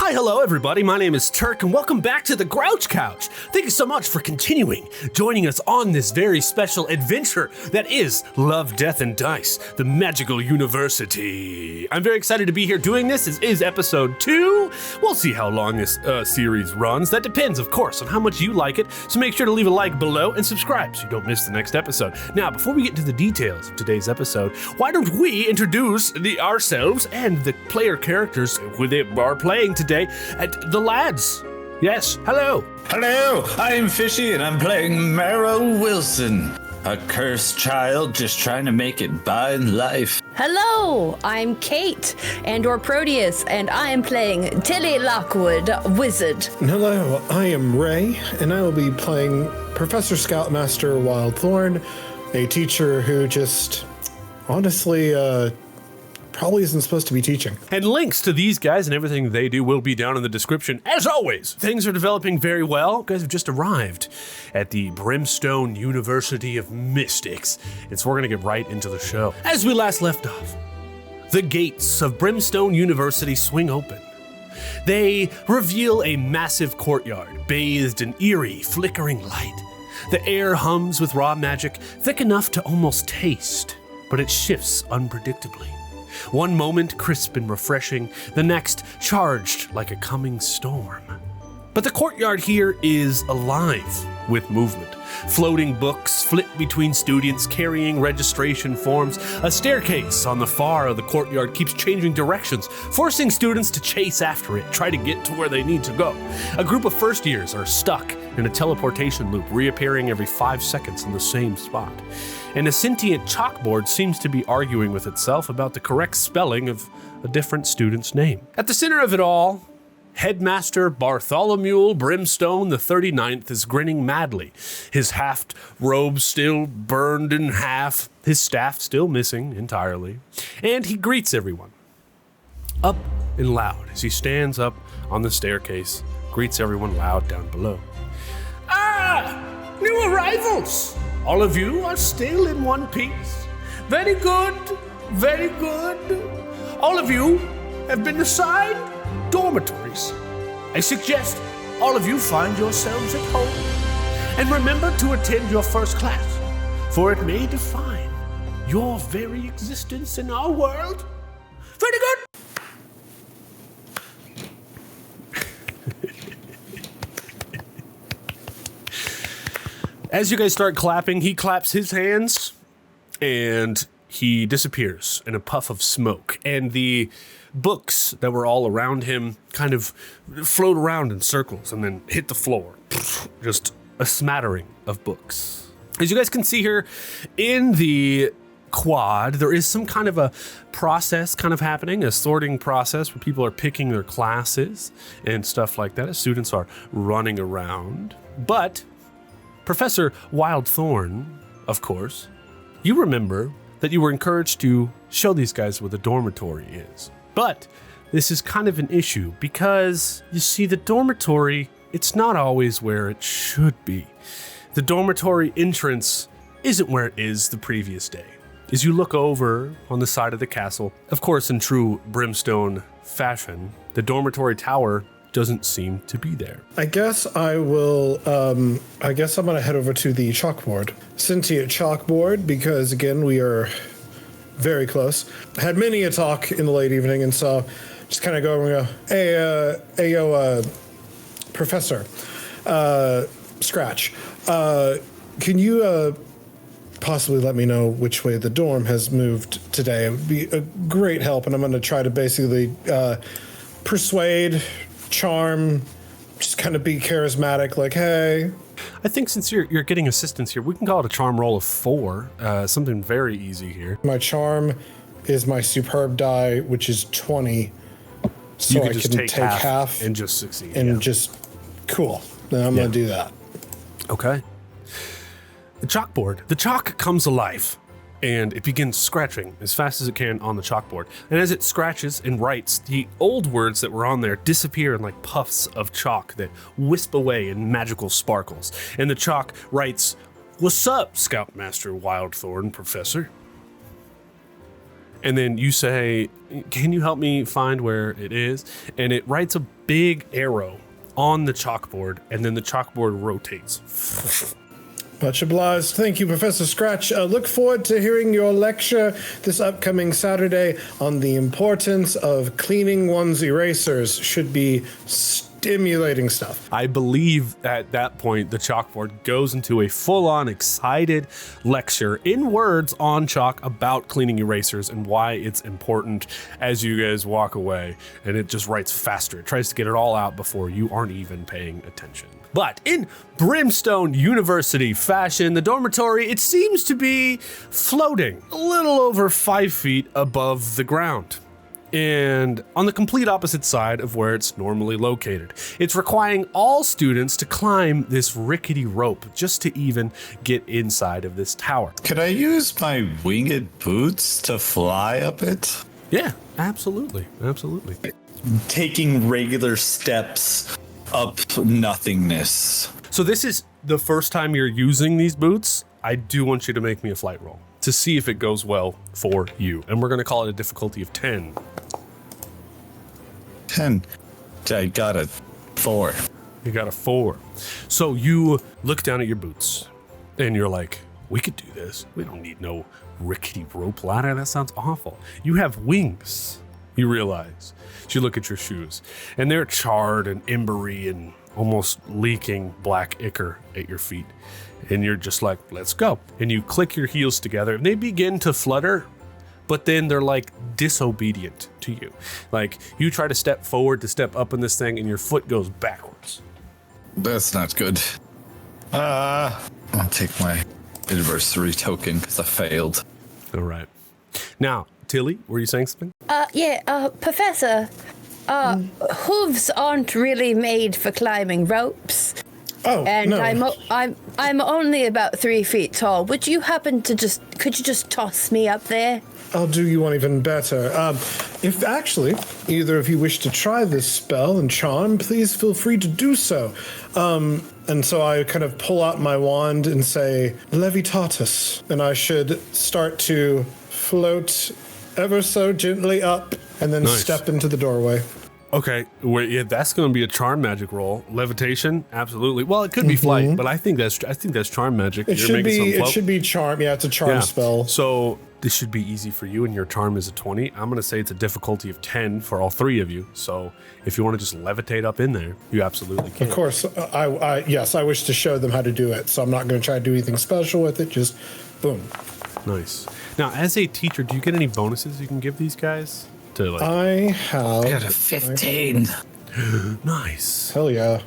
Hi, hello, everybody. My name is Turk, and welcome back to the Grouch Couch. Thank you so much for joining us on this very special adventure that is Love, Death, and Dice, the Magical University. I'm very excited to be here doing this. This is episode 2. We'll see how long this series runs. That depends, of course, on how much you like it, so make sure to leave a like below and subscribe so you don't miss the next episode. Now, before we get into the details of today's episode, why don't we introduce ourselves and the player characters who they are playing today at the lads. Yes, hello. Hello, I'm Fishy and I'm playing Marrow Wilson, a cursed child just trying to make it by in life. Hello, I'm Kate and/or Proteus, and I am playing Tilly Lockwood, wizard. Hello, I am Ray, and I will be playing Professor Scoutmaster Wild Thorn, a teacher who just honestly probably isn't supposed to be teaching. And links to these guys and everything they do will be down in the description. As always, things are developing very well. You guys have just arrived at the Brimstone University of Mystics. And so we're going to get right into the show. As we last left off, the gates of Brimstone University swing open. They reveal a massive courtyard bathed in eerie, flickering light. The air hums with raw magic, thick enough to almost taste, but it shifts unpredictably. One moment crisp and refreshing, the next charged like a coming storm. But the courtyard here is alive with movement. Floating books flit between students carrying registration forms. A staircase on the far of the courtyard keeps changing directions, forcing students to chase after it, try to get to where they need to go. A group of first years are stuck in a teleportation loop, reappearing every 5 seconds in the same spot. And a sentient chalkboard seems to be arguing with itself about the correct spelling of a different student's name. At the center of it all, Headmaster Bartholomew Brimstone the 39th is grinning madly, his haft robe still burned in half, his staff still missing entirely, and he greets everyone. Up and loud as he stands up on the staircase, greets everyone loud down below. Ah! New arrivals! All of you are still in one piece. Very good, very good. All of you have been assigned dormitories. I suggest all of you find yourselves at home. And remember to attend your first class, for it may define your very existence in our world. Very good. As you guys start clapping, he claps his hands and he disappears in a puff of smoke. And the books that were all around him kind of float around in circles and then hit the floor. Just a smattering of books. As you guys can see here in the quad, there is some kind of a process kind of happening, a sorting process where people are picking their classes and stuff like that as students are running around. But Professor Wild Thorn, of course, you remember that you were encouraged to show these guys what the dormitory is. But this is kind of an issue because, you see, the dormitory, it's not always where it should be. The dormitory entrance isn't where it is the previous day. As you look over on the side of the castle, of course in true Brimstone fashion, the dormitory tower doesn't seem to be there. I guess I will, I'm gonna head over to the chalkboard. Sentient chalkboard, because again, we are very close. Had many a talk in the late evening, and so just kind of go over and go, hey, Professor, Scratch, can you possibly let me know which way the dorm has moved today? It would be a great help, and I'm gonna try to basically persuade, charm, just kind of be charismatic, like, hey. I think since you're getting assistance here, we can call it a charm roll of 4, something very easy here. My charm is my superb die, which is 20, so I can take half and just succeed. And just, cool, then I'm going to do that. Okay. The chalkboard. The chalk comes alive, and it begins scratching as fast as it can on the chalkboard. And as it scratches and writes, the old words that were on there disappear in like puffs of chalk that wisp away in magical sparkles. And the chalk writes, "What's up, Scoutmaster Wild Thorn, Professor?" And then you say, "Can you help me find where it is?" And it writes a big arrow on the chalkboard, and then the chalkboard rotates. Much obliged. Thank you, Professor Scratch. Look forward to hearing your lecture this upcoming Saturday on the importance of cleaning one's erasers. Should be stimulating stuff. I believe at that point, the chalkboard goes into a full-on excited lecture in words on chalk about cleaning erasers and why it's important as you guys walk away. And it just writes faster. It tries to get it all out before you aren't even paying attention. But in Brimstone University fashion, the dormitory, it seems to be floating a little over 5 feet above the ground, and on the complete opposite side of where it's normally located. It's requiring all students to climb this rickety rope just to even get inside of this tower. Could I use my winged boots to fly up it? Yeah, absolutely. Absolutely. Taking regular steps up nothingness. So this is the first time you're using these boots. I do want you to make me a flight roll to see if it goes well for you. And we're going to call it a difficulty of 10. 10. I got a 4. You got a 4. So you look down at your boots and you're like, we could do this. We don't need no rickety rope ladder. That sounds awful. You have wings, you realize. You look at your shoes and they're charred and embery and almost leaking black ichor at your feet. And you're just like, let's go. And you click your heels together and they begin to flutter, but then they're like disobedient to you. Like you try to step forward to step up in this thing and your foot goes backwards. That's not good. I'll take my anniversary token because I failed. All right. Now, Tilly, were you saying something? Professor, hooves aren't really made for climbing ropes. Oh, And no. I'm only about 3 feet tall. Would you happen to could you just toss me up there? I'll do you one even better. If actually either of you wish to try this spell and charm, please feel free to do so. And so I kind of pull out my wand and say, Levitatus, and I should start to float ever so gently up and then Nice. step into the doorway. Okay, well, yeah, that's going to be a charm magic roll. Levitation, absolutely. Well, it could be flight, but I think that's charm magic. It should be charm. Yeah, it's a charm spell. So this should be easy for you, and your charm is a 20. I'm going to say it's a difficulty of 10 for all three of you. So if you want to just levitate up in there, you absolutely can. Of course, I wish to show them how to do it, so I'm not going to try to do anything special with it. Just boom. Nice. Now, as a teacher, do you get any bonuses you can give these guys? To like, I have. I got a 15. nice. Hell yeah.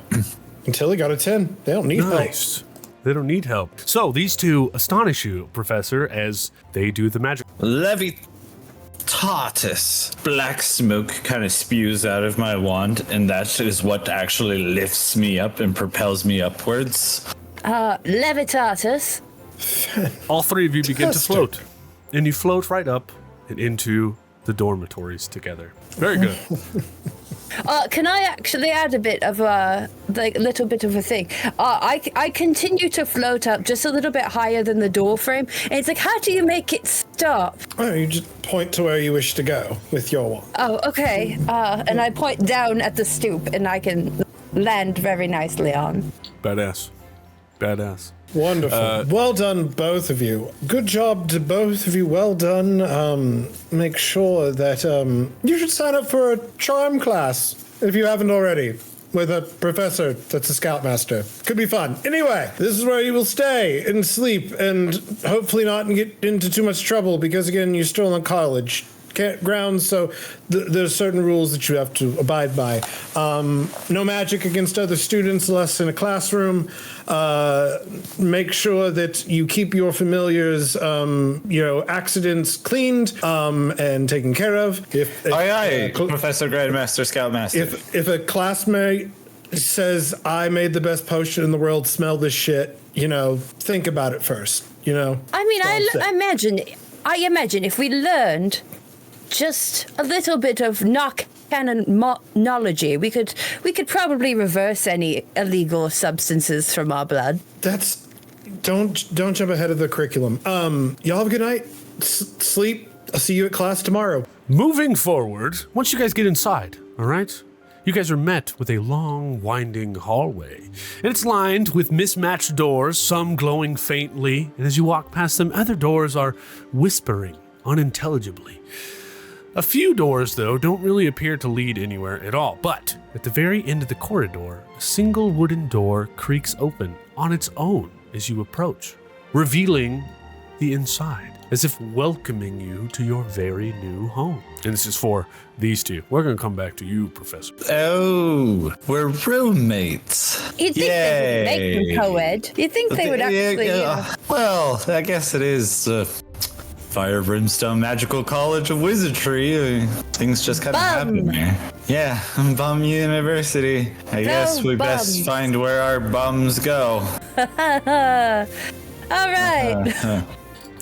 Until he got a 10. They don't need help. Nice. They don't need help. So these two astonish you, Professor, as they do the magic. Levitatus. Black smoke kind of spews out of my wand, and that is what actually lifts me up and propels me upwards. Levitatus. All three of you begin to Fantastic. float, and you float right up and into the dormitories together. Very good. Can I actually add a bit of a little bit of a thing? I continue to float up just a little bit higher than the door frame. And it's like, how do you make it stop? Oh, you just point to where you wish to go with your wand. Oh, okay. And I point down at the stoop, and I can land very nicely on. Badass. Badass. Wonderful. Well done, both of you. Good job to both of you. Well done. Make sure that you should sign up for a charm class if you haven't already with a professor that's a scoutmaster. Could be fun. Anyway, this is where you will stay and sleep and hopefully not get into too much trouble because, again, you're still in college grounds, so there's certain rules that you have to abide by. No magic against other students unless in a classroom. Make sure that you keep your familiars, accidents cleaned and taken care of. Professor Grandmaster Scoutmaster. If a classmate says, I made the best potion in the world, smell this shit, think about it first, I mean, I imagine if we learned just a little bit of canon-ology, we could probably reverse any illegal substances from our blood. Don't jump ahead of the curriculum. Y'all have a good night. Sleep. I'll see you at class tomorrow. Moving forward, once you guys get inside, all right, You guys are met with a long, winding hallway, and it's lined with mismatched doors, some glowing faintly, and as you walk past them, other doors are whispering unintelligibly. A few doors, though, don't really appear to lead anywhere at all, but at the very end of the corridor, a single wooden door creaks open on its own as you approach, revealing the inside, as if welcoming you to your very new home. And this is for these two. We're going to come back to you, Professor. Oh, we're roommates. You'd think they would make them co-ed. You'd think they would actually... Well, I guess it is Fire Brimstone Magical College of Wizardry. Things just kind of happen here. Yeah, Bum University. I guess we best find where our bums go. All right.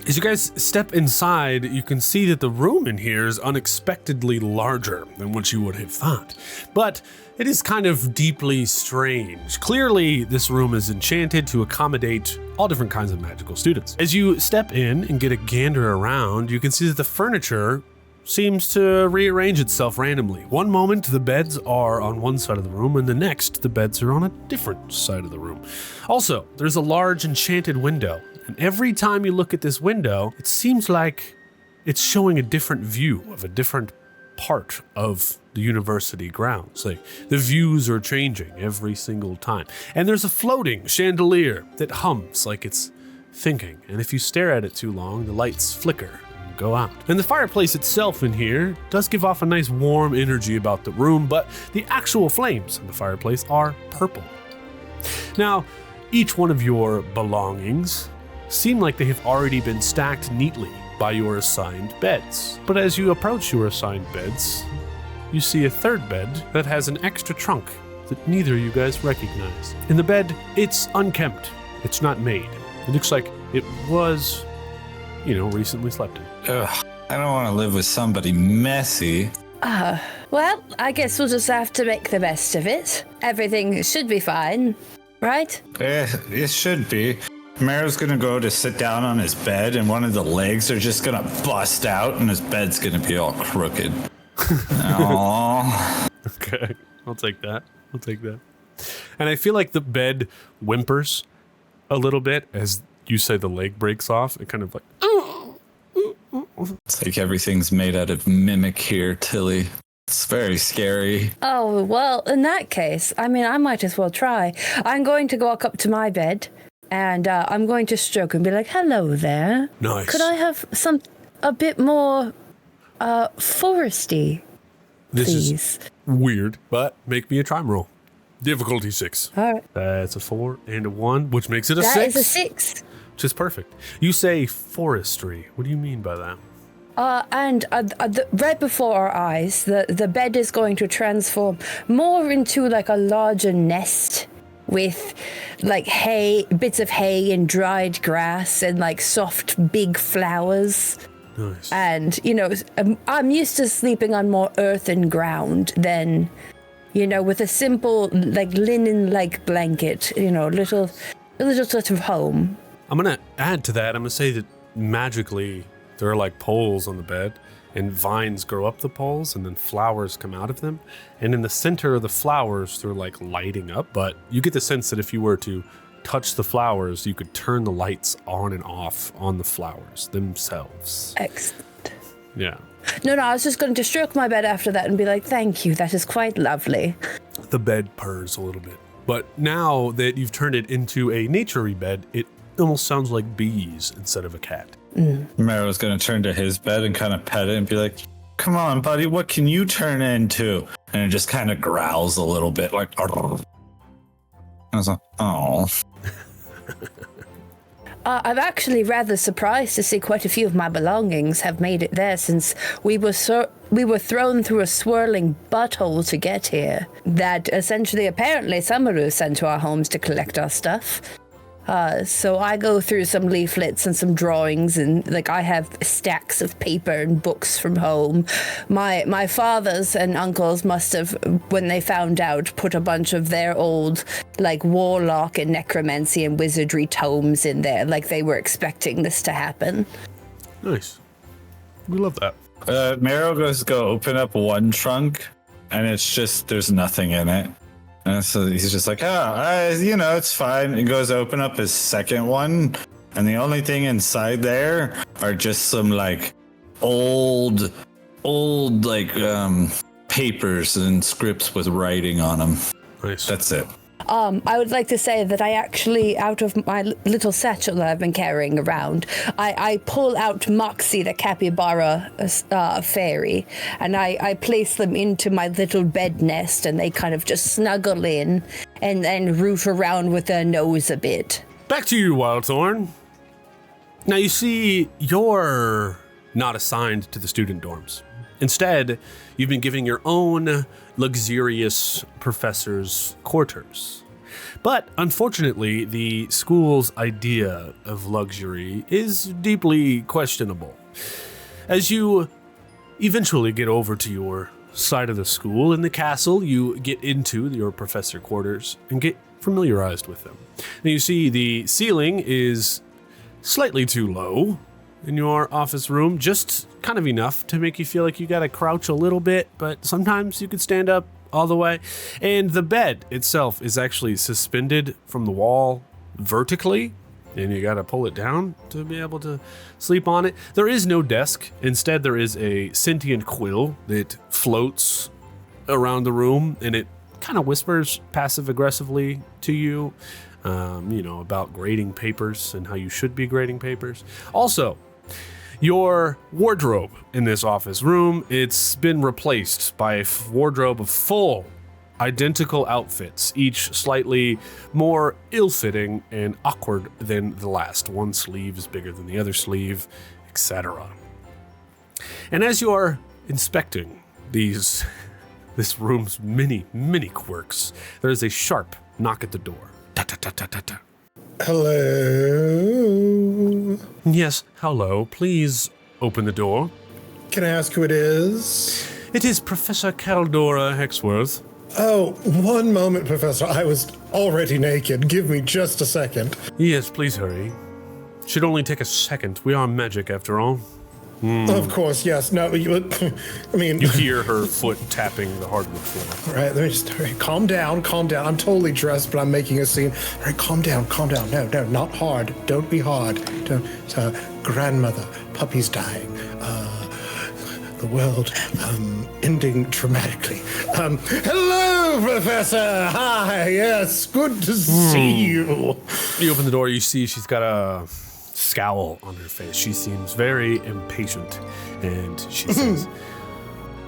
As you guys step inside, you can see that the room in here is unexpectedly larger than what you would have thought. But it is kind of deeply strange. Clearly, this room is enchanted to accommodate all different kinds of magical students. As you step in and get a gander around, you can see that the furniture seems to rearrange itself randomly. One moment, the beds are on one side of the room, and the next, the beds are on a different side of the room. Also, there's a large enchanted window. And every time you look at this window, it seems like it's showing a different view of a different part of the university grounds. Like the views are changing every single time. And there's a floating chandelier that hums like it's thinking. And if you stare at it too long, the lights flicker and go out. And the fireplace itself in here does give off a nice warm energy about the room, but the actual flames in the fireplace are purple. Now, each one of your belongings seem like they have already been stacked neatly by your assigned beds. But as you approach your assigned beds, you see a third bed that has an extra trunk that neither of you guys recognize. In the bed, it's unkempt. It's not made. It looks like it was, recently slept in. Ugh, I don't want to live with somebody messy. Well, I guess we'll just have to make the best of it. Everything should be fine, right? It should be. Marrow's gonna go to sit down on his bed, and one of the legs are just gonna bust out, and his bed's gonna be all crooked. Aww. Okay, I'll take that. And I feel like the bed whimpers a little bit as you say the leg breaks off. It kind of like, It's like everything's made out of mimic here, Tilly. It's very scary. Oh, well, in that case, I might as well try. I'm going to walk up to my bed, and I'm going to stroke and be like, hello there. Nice. Could I have a bit more foresty, This please? is weird, but make me a chime roll. Difficulty 6. All right. That's a 4 and a 1, which makes it a 6. That is a 6. Which is perfect. You say forestry. What do you mean by that? Right before our eyes, the bed is going to transform more into like a larger nest with like bits of hay and dried grass and like soft big flowers. Nice. And, I'm used to sleeping on more earth and ground than, with a simple like linen-like blanket, a little sort of home. I'm going to add to that. I'm going to say that magically there are like poles on the bed, and vines grow up the poles, and then flowers come out of them. And in the center of the flowers, they're like lighting up. But you get the sense that if you were to touch the flowers, you could turn the lights on and off on the flowers themselves. Excellent. Yeah. No, I was just going to stroke my bed after that and be like, thank you, that is quite lovely. The bed purrs a little bit. But now that you've turned it into a nature-y bed, it almost sounds like bees instead of a cat. Marrow's gonna turn to his bed and kind of pet it and be like, come on, buddy, what can you turn into? And it just kind of growls a little bit like, I was like, oh. I'm actually rather surprised to see quite a few of my belongings have made it there since we were thrown through a swirling butthole to get here. That essentially, apparently, Samaru sent to our homes to collect our stuff. So I go through some leaflets and some drawings, and like I have stacks of paper and books from home. My fathers and uncles must have, when they found out, put a bunch of their old like warlock and necromancy and wizardry tomes in there, like they were expecting this to happen. Nice. We love that. Marrow goes to go open up one trunk, and it's just there's nothing in it. And so he's just like, it's fine. He goes open up his second one, and the only thing inside there are just some like old like papers and scripts with writing on them. Nice. That's it. I would like to say that I actually, out of my little satchel that I've been carrying around, I pull out Moxie, the capybara fairy, and I place them into my little bed nest, and they kind of just snuggle in and then root around with their nose a bit. Back to you, Wild Thorn. Now, you see, you're not assigned to the student dorms. Instead, you've been given your own luxurious professor's quarters. But unfortunately, the school's idea of luxury is deeply questionable. As you eventually get over to your side of the school in the castle, you get into your professor quarters and get familiarized with them. Now you see the ceiling is slightly too low in your office room, just kind of enough to make you feel like you gotta crouch a little bit, but sometimes you could stand up all the way. And the bed itself is actually suspended from the wall vertically, and you gotta pull it down to be able to sleep on it. There is no desk. Instead, there is a sentient quill that floats around the room, and it kind of whispers passive-aggressively to you, about grading papers and how you should be grading papers. Also, your wardrobe in this office room, it's been replaced by a wardrobe of full identical outfits, each slightly more ill-fitting and awkward than the last. One sleeve is bigger than the other sleeve, etc. And as you are inspecting this room's many, many quirks, there is a sharp knock at the door. Ta-ta-ta-ta-ta-ta. Hello? Yes, hello. Please open the door. Can I ask who it is? It is Professor Caldora Hexworth. Oh, one moment, Professor. I was already naked. Give me just a second. Yes, please hurry. Should only take a second. We are magic, after all. Of course, yes. No, you hear her foot tapping the hardwood floor. All right, let me just calm down. I'm totally dressed, but I'm making a scene. All right, calm down. No, not hard. Don't be hard. Don't. Grandmother, puppy's dying. The world ending dramatically. Hello, Professor. Hi. Yes, good to see you. You open the door. You see she's got a scowl on her face. She seems very impatient, and she says,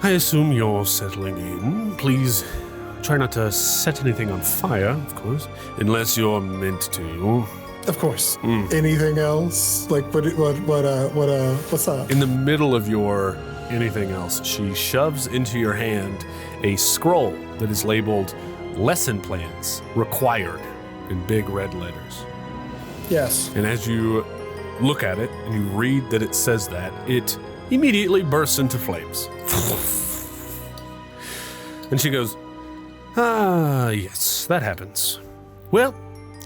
I assume you're settling in. Please try not to set anything on fire, of course, unless you're meant to. Of course. Anything else? Like what's up? In the middle of your anything else, she shoves into your hand a scroll that is labeled lesson plans required in big red letters. Yes. And as you look at it and you read that it says that, it immediately bursts into flames. And she goes, yes, that happens. Well,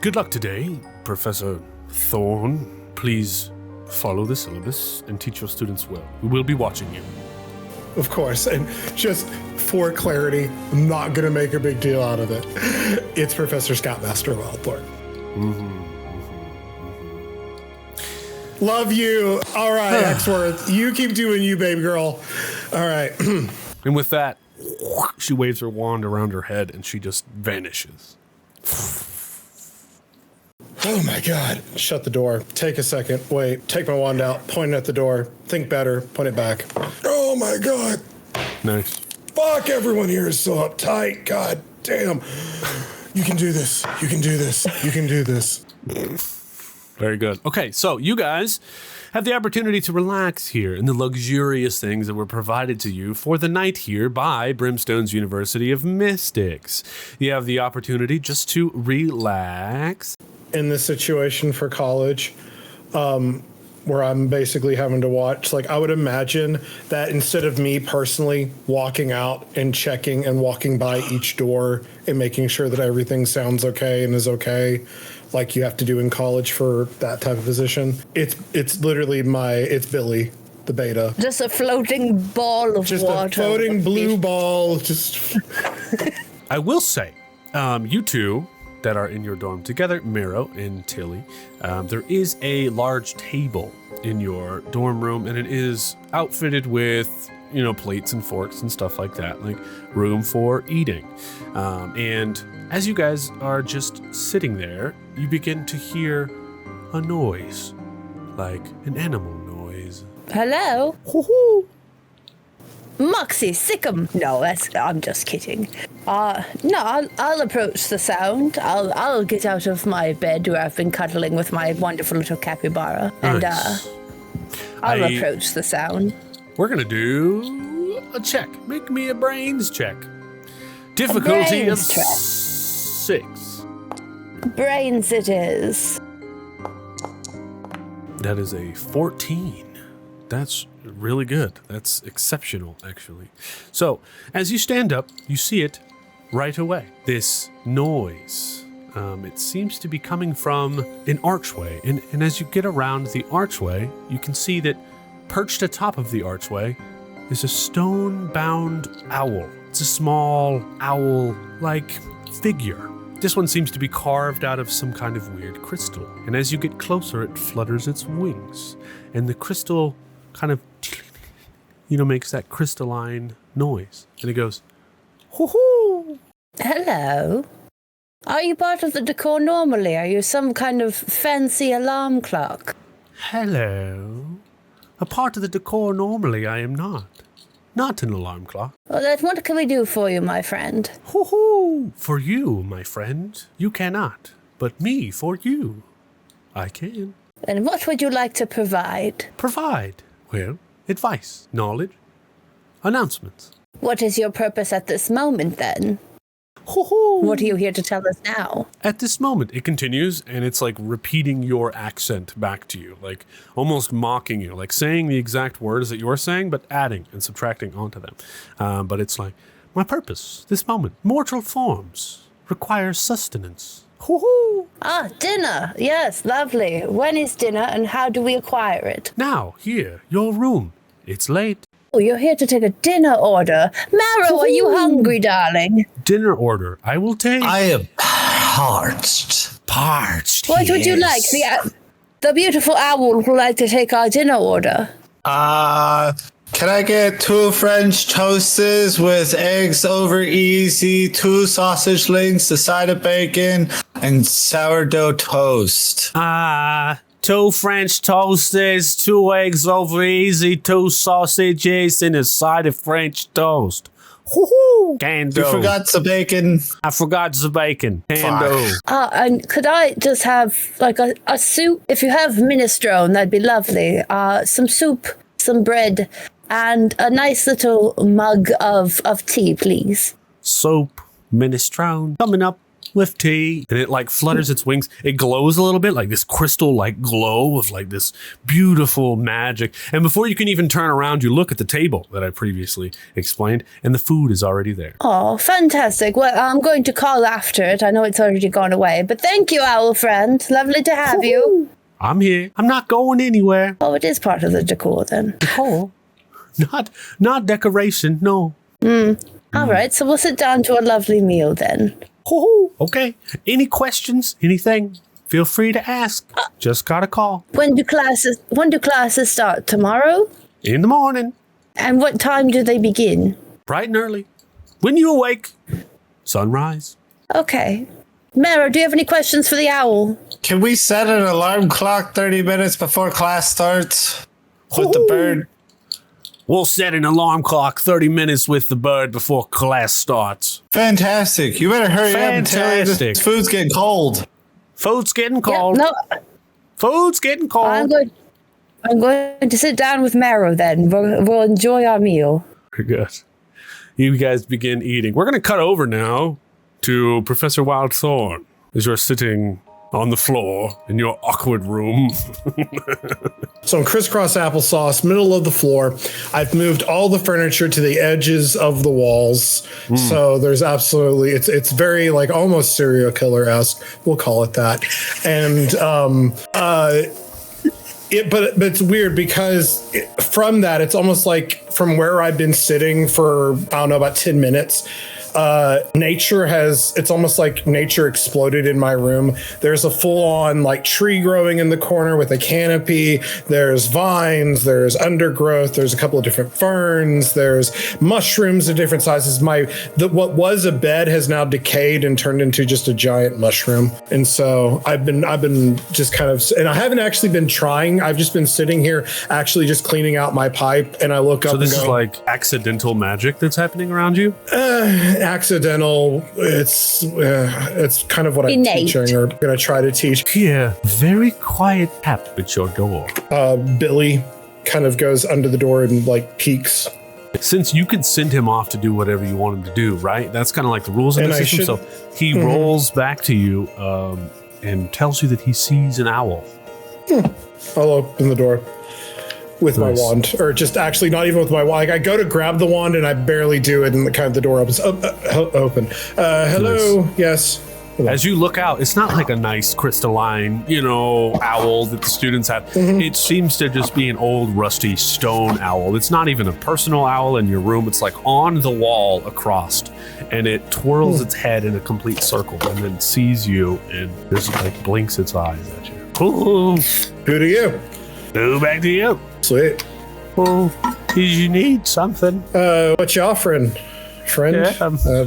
good luck today, Professor Thorn. Please follow the syllabus and teach your students well. We will be watching you. Of course, and just for clarity, I'm not going to make a big deal out of it. It's Professor Scoutmaster Wild Thorn. Love you. All right, Hexworth. You keep doing you, baby girl. All right. And with that, she waves her wand around her head and she just vanishes. Oh my God. Shut the door. Take a second. Wait. Take my wand out. Point it at the door. Think better. Point it back. Oh my God. Nice. Fuck, everyone here is so uptight. God damn. You can do this. You can do this. You can do this. Very good. Okay, so you guys have the opportunity to relax here in the luxurious things that were provided to you for the night here by Brimstone's University of Mystics. You have the opportunity just to relax. In this situation for college, where I'm basically having to watch, like, I would imagine that instead of me personally walking out and checking and walking by each door and making sure that everything sounds okay and is okay, like you have to do in college for that type of position, it's literally it's Billy the beta. Just a floating ball of Just water. a floating blue ball. Just. I will say, you two that are in your dorm together, Marrow and Tilly, there is a large table in your dorm room, and it is outfitted with, plates and forks and stuff like that, like room for eating. And as you guys are just sitting there, you begin to hear a noise, like an animal noise. Hello? Hoo-hoo! Moxie, sick 'em. No, I'm just kidding. No, I'll approach the sound. I'll get out of my bed where I've been cuddling with my wonderful little capybara, and Nice. I'll approach the sound. We're gonna do a check. Make me a brains check. Difficulty of brains check. 6. Brains it is. That is a 14. That's really good. That's exceptional, actually. So, as you stand up, you see it right away. This noise. It seems to be coming from an archway. And as you get around the archway, you can see that perched atop of the archway is a stone-bound owl. It's a small owl-like figure. This one seems to be carved out of some kind of weird crystal. And as you get closer, it flutters its wings. And the crystal kind of, makes that crystalline noise. And it goes, hoo-hoo! Hello. Are you part of the decor normally? Are you some kind of fancy alarm clock? Hello. A part of the decor normally I am not. Not an alarm clock. Well, then what can we do for you, my friend? Hoo-hoo! For you, my friend, you cannot. But me, for you, I can. And what would you like to provide? Provide. Well, advice, knowledge, announcements. What is your purpose at this moment, then? Hoo-hoo! What are you here to tell us now? At this moment, it continues, and it's like repeating your accent back to you, like almost mocking you, like saying the exact words that you're saying, but adding and subtracting onto them. But it's like, my purpose, this moment, mortal forms, requires sustenance. Hoo-hoo! Ah, dinner. Yes, lovely. When is dinner, and how do we acquire it? Now, here, your room. It's late. Oh, you're here to take a dinner order. Marrow, are you hungry, darling? Dinner order. I will take. I am parched. Parched. What would you like? The beautiful owl would like to take our dinner order. Can I get 2 French toasts with eggs over easy, 2 sausage links, a side of bacon, and sourdough toast? 2 French toasters, 2 eggs over easy, 2 sausages, and a side of French toast. Hoo-hoo! Can do. You forgot the bacon. I forgot the bacon. Can do. And could I just have like a soup? If you have minestrone, that'd be lovely. Some soup, some bread, and a nice little mug of tea, please. Soup, minestrone, coming up with tea. And it like flutters its wings. It glows a little bit, like this crystal like glow of like this beautiful magic. And before you can even turn around, you look at the table that I previously explained, and the food is already there. Oh, fantastic. Well, I'm going to call after it. I know it's already gone away, but thank you, owl friend. Lovely to have you. I'm here. I'm not going anywhere. Oh, it is part of the decor then. Decor? Not decoration, no. All right, so we'll sit down to a lovely meal then. Okay. Any questions? Anything? Feel free to ask. Just got a call. When do classes start? Tomorrow? In the morning. And what time do they begin? Bright and early. When you awake. Sunrise. Okay. Marrow, do you have any questions for the owl? Can we set an alarm clock 30 minutes before class starts? With the bird? We'll set an alarm clock 30 minutes with the bird before class starts. Fantastic. You better hurry up and tell you this food's getting cold. Food's getting cold. Yeah, no, Food's getting cold. I'm going to sit down with Marrow then. We'll enjoy our meal. Very good. You guys begin eating. We're going to cut over now to Professor Wild Thorn as you're sitting on the floor in your awkward room. Some crisscross applesauce, middle of the floor. I've moved all the furniture to the edges of the walls. So there's absolutely, it's very like almost serial killer-esque. We'll call it that. And But it's weird because from that, it's almost like from where I've been sitting for, I don't know, about 10 minutes, it's almost like nature exploded in my room. There's a full-on like tree growing in the corner with a canopy. There's vines, there's undergrowth, there's a couple of different ferns, there's mushrooms of different sizes. What was a bed has now decayed and turned into just a giant mushroom. And so I've been just kind of, and I haven't actually been trying. I've just been sitting here actually just cleaning out my pipe, and I look up and go, so this is like accidental magic that's happening around you? Accidental. It's kind of what I'm teaching or going to try to teach. Here, very quiet tap at your door. Billy kind of goes under the door and like peeks. Since you could send him off to do whatever you want him to do, right? That's kind of like the rules in the system. So he rolls back to you and tells you that he sees an owl. I'll open the door with my wand, or just actually not even with my wand. Like I go to grab the wand and I barely do it, and the door opens. Open. Hello. Nice. Yes. Hello. As you look out, it's not like a nice crystalline, owl that the students have. Mm-hmm. It seems to just be an old rusty stone owl. It's not even a personal owl in your room. It's like on the wall across, and it twirls its head in a complete circle and then sees you and just like blinks its eyes at you. Cool. Who do you? Go back to you. Sweet. Well, did you need something? What you offering, friend? Yeah,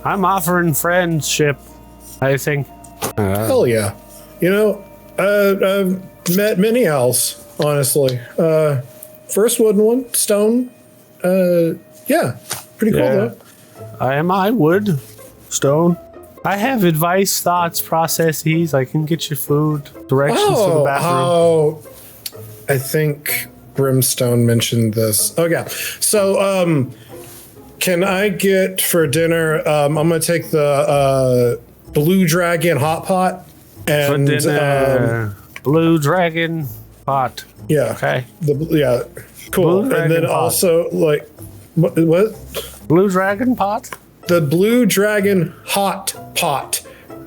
I'm offering friendship, I think. Hell yeah. I've met many owls, honestly. First wooden one, stone. Yeah, pretty cool though. I wood, stone. I have advice, thoughts, processes. I can get you food, directions to the bathroom. I think Brimstone mentioned this. Oh yeah. So can I get for dinner, I'm gonna take the Blue Dragon hot pot and for dinner, Blue Dragon pot. Yeah. Okay. Cool. Blue and then pot. Also like what? Blue Dragon pot? The Blue Dragon hot pot.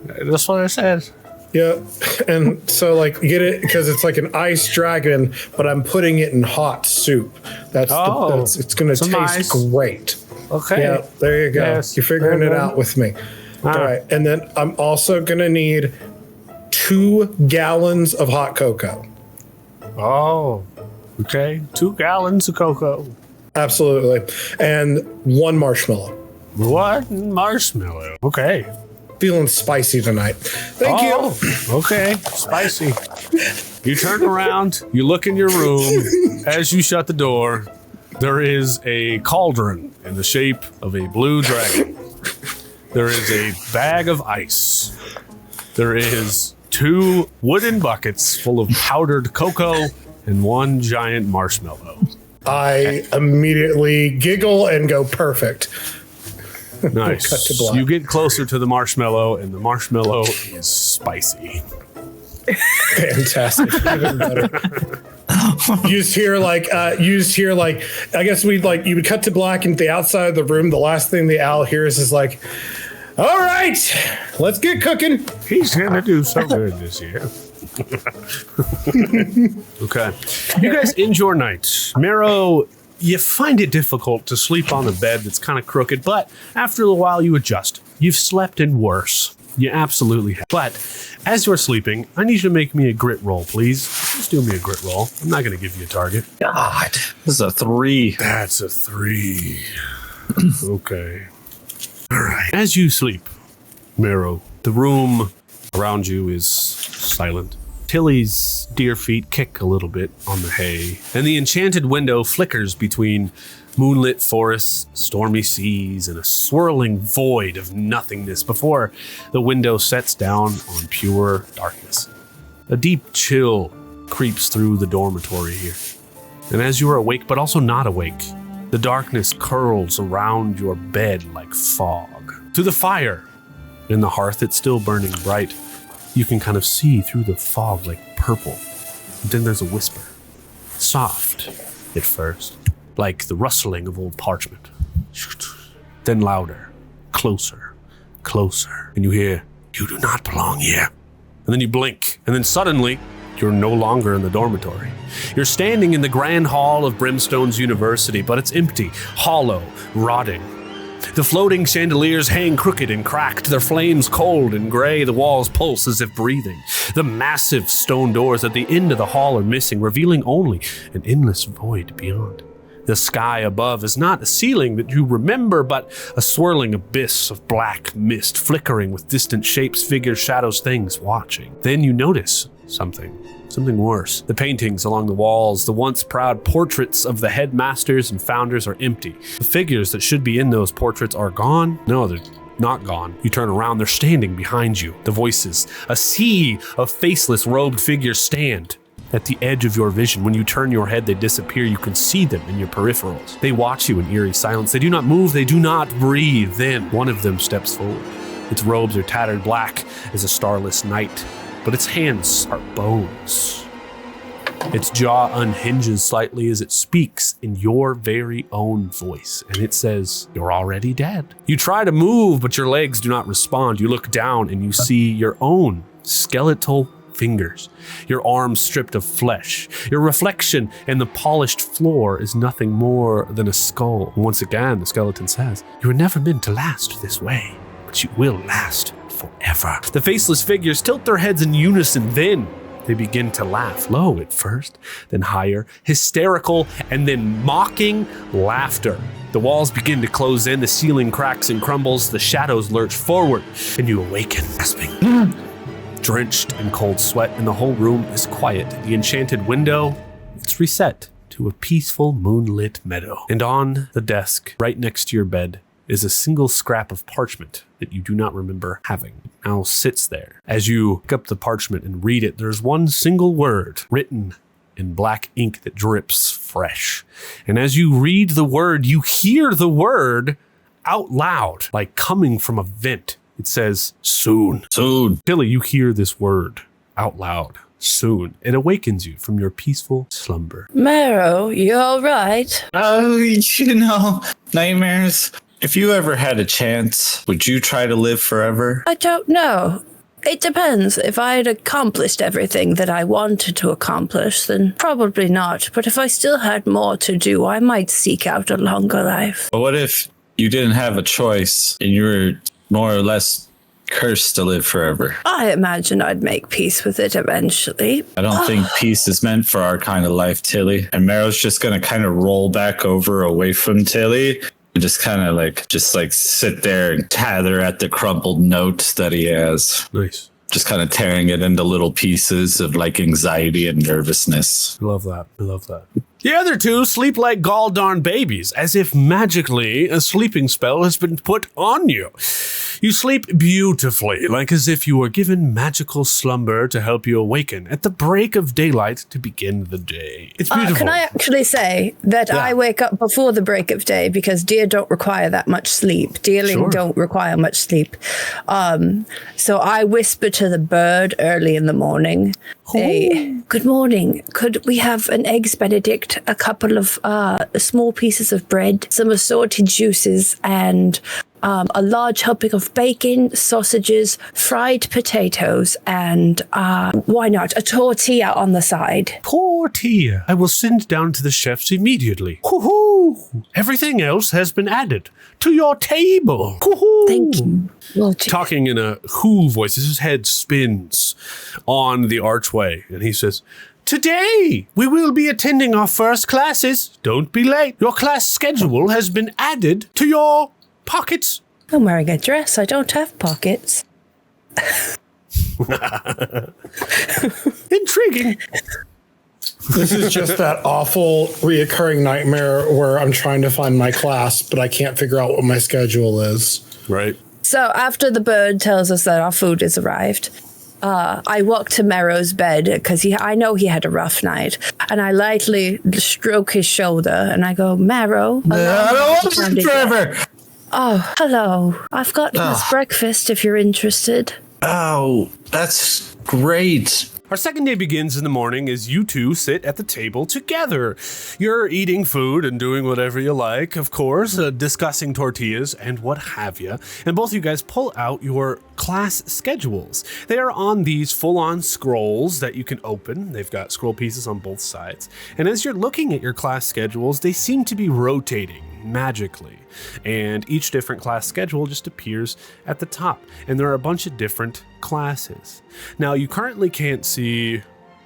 That's what I said. Yeah, and so get it because it's like an ice dragon, but I'm putting it in hot soup. It's gonna taste great. Okay. Yeah, there you go. Yes, You're figuring it out with me. All right, and then I'm also gonna need 2 gallons of hot cocoa. Oh, okay. 2 gallons of cocoa. Absolutely, and 1 marshmallow. 1 marshmallow. Okay. Feeling spicy tonight. Thank you. Okay, spicy. You turn around, you look in your room. As you shut the door, there is a cauldron in the shape of a blue dragon. There is a bag of ice. There is 2 wooden buckets full of powdered cocoa and 1 giant marshmallow. I immediately giggle and go perfect. Nice. Cut to black. You get closer to the marshmallow, and the marshmallow is spicy. Fantastic. Even better. You just hear I guess you would cut to black, and the outside of the room, the last thing the owl hears is like, all right, let's get cooking. He's gonna do so good this year. Okay. You guys end your night. Marrow, you find it difficult to sleep on a bed that's kind of crooked, but after a while you adjust. You've slept in worse. You absolutely have. But as you're sleeping, I need you to make me a grit roll, please. Just do me a grit roll. I'm not going to give you a target. God, this is a 3. That's a 3. Okay. All right. As you sleep, Marrow, the room around you is silent. Tilly's deer feet kick a little bit on the hay, and the enchanted window flickers between moonlit forests, stormy seas, and a swirling void of nothingness before the window sets down on pure darkness. A deep chill creeps through the dormitory here, and as you are awake but also not awake, the darkness curls around your bed like fog. To the fire in the hearth, it's still burning bright. You can kind of see through the fog like purple. And then there's a whisper. Soft at first, like the rustling of old parchment. Then louder, closer, closer. And you hear, "You do not belong here." And then you blink. And then suddenly, You're no longer in the dormitory. You're standing in the grand hall of Brimstone's university, but it's empty, hollow, rotting. The floating chandeliers hang crooked and cracked, their flames cold and gray, the walls pulse as if breathing. The massive stone doors at the end of the hall are missing, revealing only an endless void beyond. The sky above is not a ceiling that you remember, but a swirling abyss of black mist, flickering with distant shapes, figures, shadows, things watching. Then you notice something worse. The paintings along the walls, the once proud portraits of the headmasters and founders are empty. The figures that should be in those portraits are gone. No, they're not gone. You turn around, they're standing behind you. The voices, a sea of faceless robed figures stand at the edge of your vision. When you turn your head, they disappear. You can see them in your peripherals. They watch you in eerie silence. They do not move. They do not breathe. Then one of them steps forward. Its robes are tattered black as a starless night, but its hands are bones. Its jaw unhinges slightly as it speaks in your very own voice, and it says, "You're already dead." You try to move, but your legs do not respond. You look down and you see your own skeletal fingers, your arms stripped of flesh. Your reflection in the polished floor is nothing more than a skull. And once again, the skeleton says, "You were never meant to last this way, but you will last forever." The faceless figures tilt their heads in unison, then they begin to laugh, low at first, then higher, hysterical, and then mocking laughter. The walls begin to close in, the ceiling cracks and crumbles, the shadows lurch forward, and you awaken, gasping. Drenched in cold sweat, and the whole room is quiet. The enchanted window, it's reset to a peaceful moonlit meadow. And on the desk, right next to your bed, is a single scrap of parchment that you do not remember having. Now sits there. As you pick up the parchment and read it, there's one single word written in black ink that drips fresh. And as you read the word, you hear the word out loud, like coming from a vent. It says, "Soon." Soon. Tilly, you hear this word out loud. Soon. It awakens you from your peaceful slumber. Marrow, you all right? Oh, nightmares. If you ever had a chance, would you try to live forever? I don't know. It depends. If I had accomplished everything that I wanted to accomplish, then probably not. But if I still had more to do, I might seek out a longer life. But what if you didn't have a choice and you were more or less cursed to live forever? I imagine I'd make peace with it eventually. I don't think peace is meant for our kind of life, Tilly. And Marrow's just going to kind of roll back over away from Tilly and just kind of like sit there and tather at the crumpled note that he has. Nice. Just kind of tearing it into little pieces of like anxiety and nervousness. I love that. I love that. The other two sleep like gall-darn babies, as if magically a sleeping spell has been put on you. You sleep beautifully, like as if you were given magical slumber to help you awaken at the break of daylight to begin the day. It's beautiful. Can I actually say that I wake up before the break of day because deer don't require that much sleep. Deerling don't require much sleep. So I whisper to the bird early in the morning, "Hey, good morning. Could we have an eggs Benedict, a couple of small pieces of bread, some assorted juices, and a large helping of bacon, sausages, fried potatoes, and why not a tortilla on the side?" Tortilla. I will send down to the chefs immediately. Woohoo! Everything else has been added to your table. Woohoo! Thank you. Well, Talking in a who voice, his head spins on the archway, and he says, "Today, we will be attending our first classes. Don't be late. Your class schedule has been added to your pockets." I'm wearing a dress. I don't have pockets. Intriguing. This is just that awful reoccurring nightmare where I'm trying to find my class, but I can't figure out what my schedule is. Right. So after the bird tells us that our food has arrived, I walk to Marrow's bed because I know he had a rough night, and I lightly stroke his shoulder and I go, "Marrow, I don't want to live forever." Oh, hello. I've got this breakfast if you're interested. Oh, that's great. Our second day begins in the morning as you two sit at the table together. You're eating food and doing whatever you like, of course, discussing tortillas and what have you. And both of you guys pull out your class schedules. They are on these full-on scrolls that you can open. They've got scroll pieces on both sides. And as you're looking at your class schedules, they seem to be rotating magically. And each different class schedule just appears at the top. And there are a bunch of different classes. Now, you currently can't see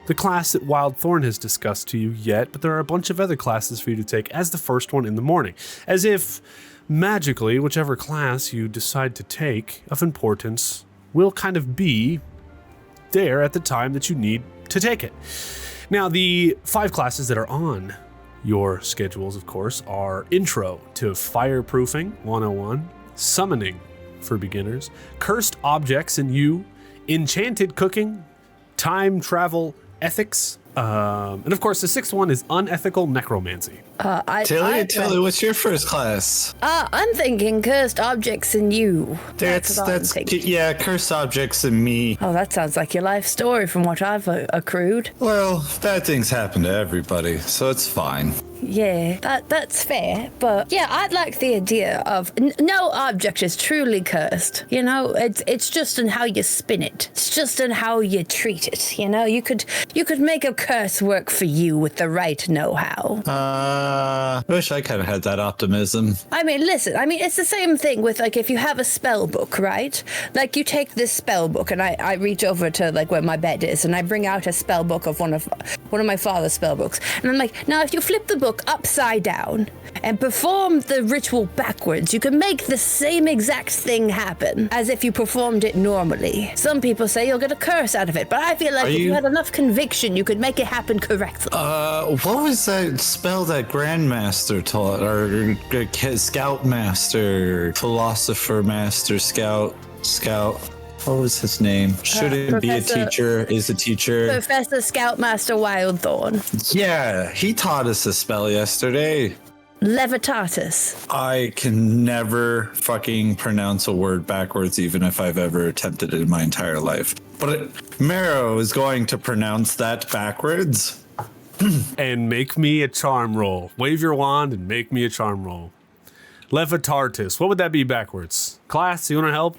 the class that Wild Thorn has discussed to you yet, but there are a bunch of other classes for you to take as the first one in the morning. As if magically, whichever class you decide to take of importance will kind of be there at the time that you need to take it. Now, the 5 classes that are on your schedules, of course, are Intro to Fireproofing 101, Summoning for Beginners, Cursed Objects and You, Enchanted Cooking, Time Travel Ethics, and of course the 6th one is Unethical Necromancy. Tilly, what's your first class? I'm thinking Cursed Objects and You. That's what I'm thinking. yeah, Cursed Objects and Me. Oh, that sounds like your life story from what I've accrued. Well, bad things happen to everybody, so it's fine. Yeah, that's fair. But yeah, I'd like the idea of no object is truly cursed. You know, it's just in how you spin it. It's just in how you treat it. You know, you could make a curse work for you with the right know-how. I wish I kind of had that optimism. I mean, listen, it's the same thing with, like, if you have a spell book, right? Like, you take this spell book, and I reach over to, like, where my bed is, and I bring out a spell book of one of my father's spell books. And I'm like, now, if you flip the book upside down and perform the ritual backwards, you can make the same exact thing happen as if you performed it normally. Some people say you'll get a curse out of it, but I feel like if you had enough conviction, you could make it happen correctly. What was that spell that Grandmaster taught, or Scoutmaster, Philosopher Master, Scout? What was his name? Shouldn't be a teacher, is a teacher. Professor Scoutmaster Wild Thorn. Yeah, he taught us a spell yesterday. Levitatus. I can never fucking pronounce a word backwards, even if I've ever attempted it in my entire life. But Marrow is going to pronounce that backwards. And make me a charm roll. Wave your wand and make me a charm roll. Levitatus. What would that be backwards? Class, you want to help?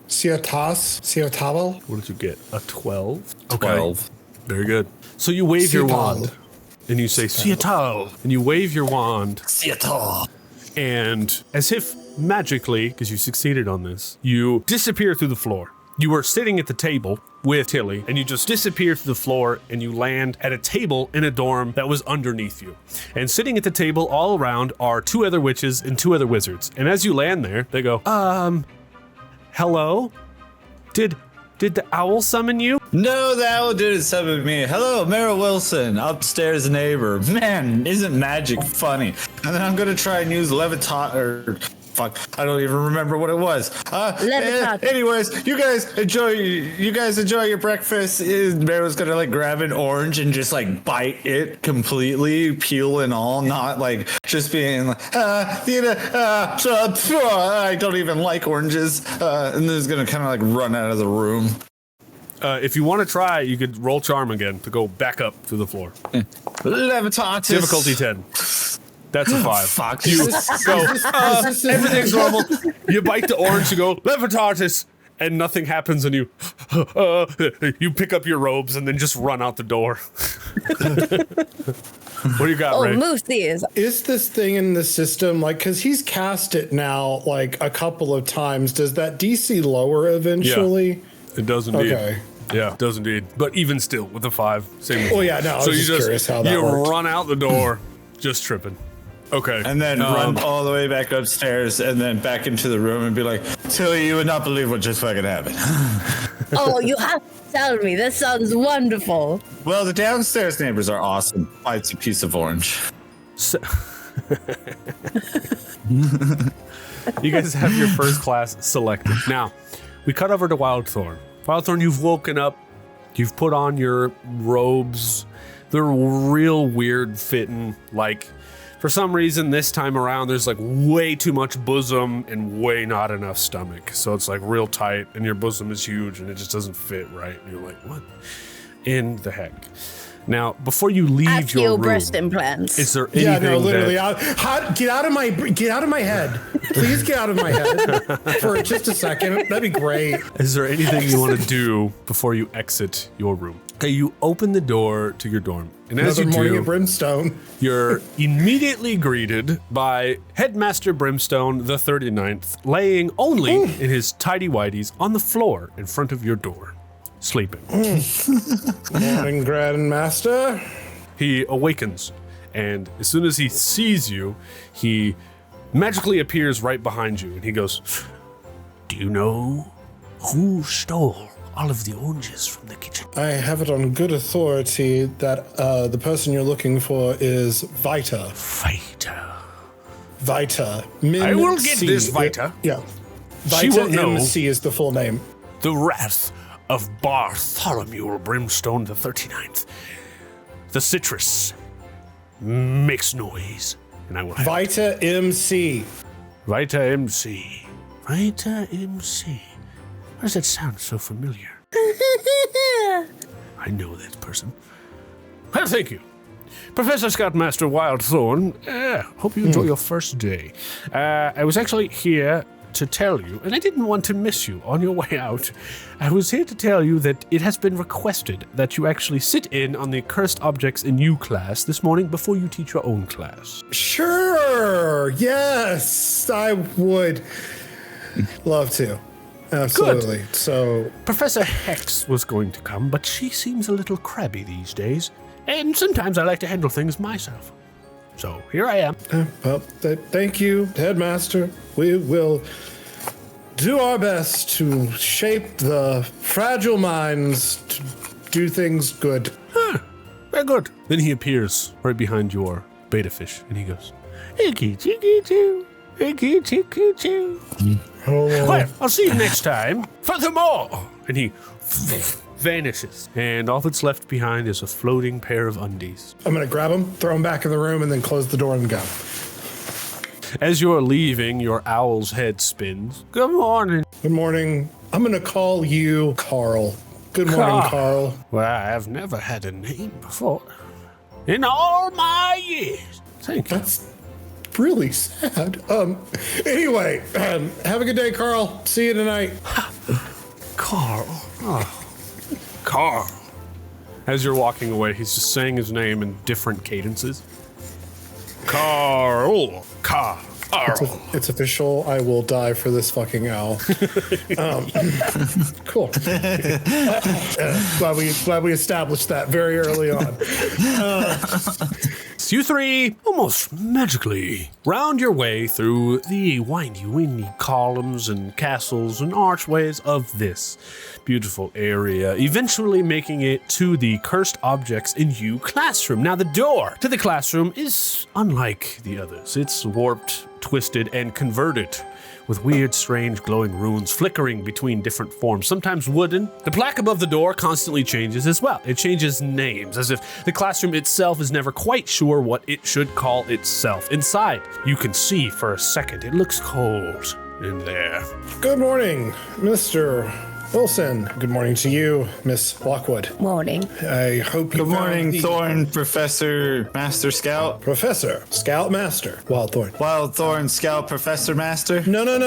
Siatabel. What did you get? A 12? 12. Very good. So you wave your wand and you say, Siatal. And you wave your wand. Siatal. And as if magically, because you succeeded on this, you disappear through the floor. You were sitting at the table with Tilly, and you just disappear through the floor, and you land at a table in a dorm that was underneath you. And sitting at the table all around are 2 other witches and 2 other wizards. And as you land there, they go, hello? Did the owl summon you? No, the owl didn't summon me. Hello, Marrow Wilson, upstairs neighbor. Man, isn't magic funny? And then I'm gonna try and use fuck, I don't even remember what it was. Anyways, you guys enjoy your breakfast. Marrow's gonna like grab an orange and just like bite it completely, peel and all, not like just being like, I don't even like oranges. And then he's gonna kind of like run out of the room. If you want to try, you could roll charm again to go back up through the floor. Levitatus. Difficulty 10. That's a 5. Fuck. You go, everything's normal. You bite the orange, you go, Levitatus, and nothing happens, and you pick up your robes and then just run out the door. What do you got, Ray? Moose ears. Is this thing in the system, like, because he's cast it now, like, a couple of times, does that DC lower eventually? Yeah, it does indeed. Okay. Yeah, it does indeed. But even still, with the 5, same. Oh, yeah, no, I was just curious how that worked. You run out the door, just tripping. Okay. And then run all the way back upstairs and then back into the room and be like, Tilly, you would not believe what just fucking happened. Oh, you have to tell me. This sounds wonderful. Well, the downstairs neighbors are awesome. Bites a piece of orange. So you guys have your first class selected. Now, we cut over to Wild Thorn. Wild Thorn, you've woken up. You've put on your robes. They're real weird fitting, like For some reason, this time around, there's like way too much bosom and way not enough stomach. So it's like real tight, and your bosom is huge, and it just doesn't fit right. And you're like, what in the heck? Now, before you leave your room, breast implants. is there anything Yeah, no, literally. that... Get out of my head. Please get out of my head for just a second. That'd be great. Is there anything you want to do before you exit your room? Okay, you open the door to your dorm. And as Another you morning do, at Brimstone. you're immediately greeted by Headmaster Brimstone the 39th, laying only in his tidy whities on the floor in front of your door, sleeping. Morning, Grandmaster. He awakens, and as soon as he sees you, he magically appears right behind you, and he goes, "Do you know who stole all of the oranges from the kitchen?" I have it on good authority that the person you're looking for is Vita. Vita. I will get this Vita. Yeah. She Vita will know. MC is the full name. The wrath of Bartholomew Brimstone the 39th. The citrus makes noise, and I will have Vita MC. Vita MC. Vita MC. Why does that sound so familiar? I know that person. Well, thank you. Professor Scoutmaster Wild Thorn, hope you enjoy your first day. I was actually here to tell you, and I didn't want to miss you on your way out. I was here to tell you that it has been requested that you actually sit in on the Cursed Objects in You class this morning before you teach your own class. Sure. Yes, I would love to. Absolutely. Good. So, Professor Hex was going to come, but she seems a little crabby these days, and sometimes I like to handle things myself. So here I am. well, thank you, Headmaster. We will do our best to shape the fragile minds to do things good. Very good. Then he appears right behind your beta fish, and he goes, "Icky-chicky-choo, icky-chicky-choo." Well, I'll see you next time. Furthermore, and he vanishes, and all that's left behind is a floating pair of undies. I'm going to grab them, throw them back in the room, and then close the door and go. As you're leaving, your owl's head spins. Good morning. Good morning. I'm going to call you Carl. Good morning, Carl. Well, I've never had a name before. In all my years. Thank you. That's really sad. Anyway, have a good day, Carl. See you tonight. Carl. Oh. Carl. As you're walking away, he's just saying his name in different cadences. Carl. Carl. It's official. I will die for this fucking owl. Cool. Glad we established that very early on. You three almost magically round your way through the windy columns and castles and archways of this beautiful area, eventually making it to the Cursed Objects in You classroom. Now, the door to the classroom is unlike the others. It's warped, twisted, and converted, with weird, strange, glowing runes flickering between different forms, sometimes wooden. The plaque above the door constantly changes as well. It changes names, as if the classroom itself is never quite sure what it should call itself. Inside, you can see for a second, it looks cold in there. Good morning, Mr. Wilson. Good morning to you, Miss Lockwood. Morning. I hope you Good morning, found the Thorn, Professor, Master Scout. Professor, Scout Master, Wild Thorn. Wild Thorn, Scout, Professor, Master. No. No.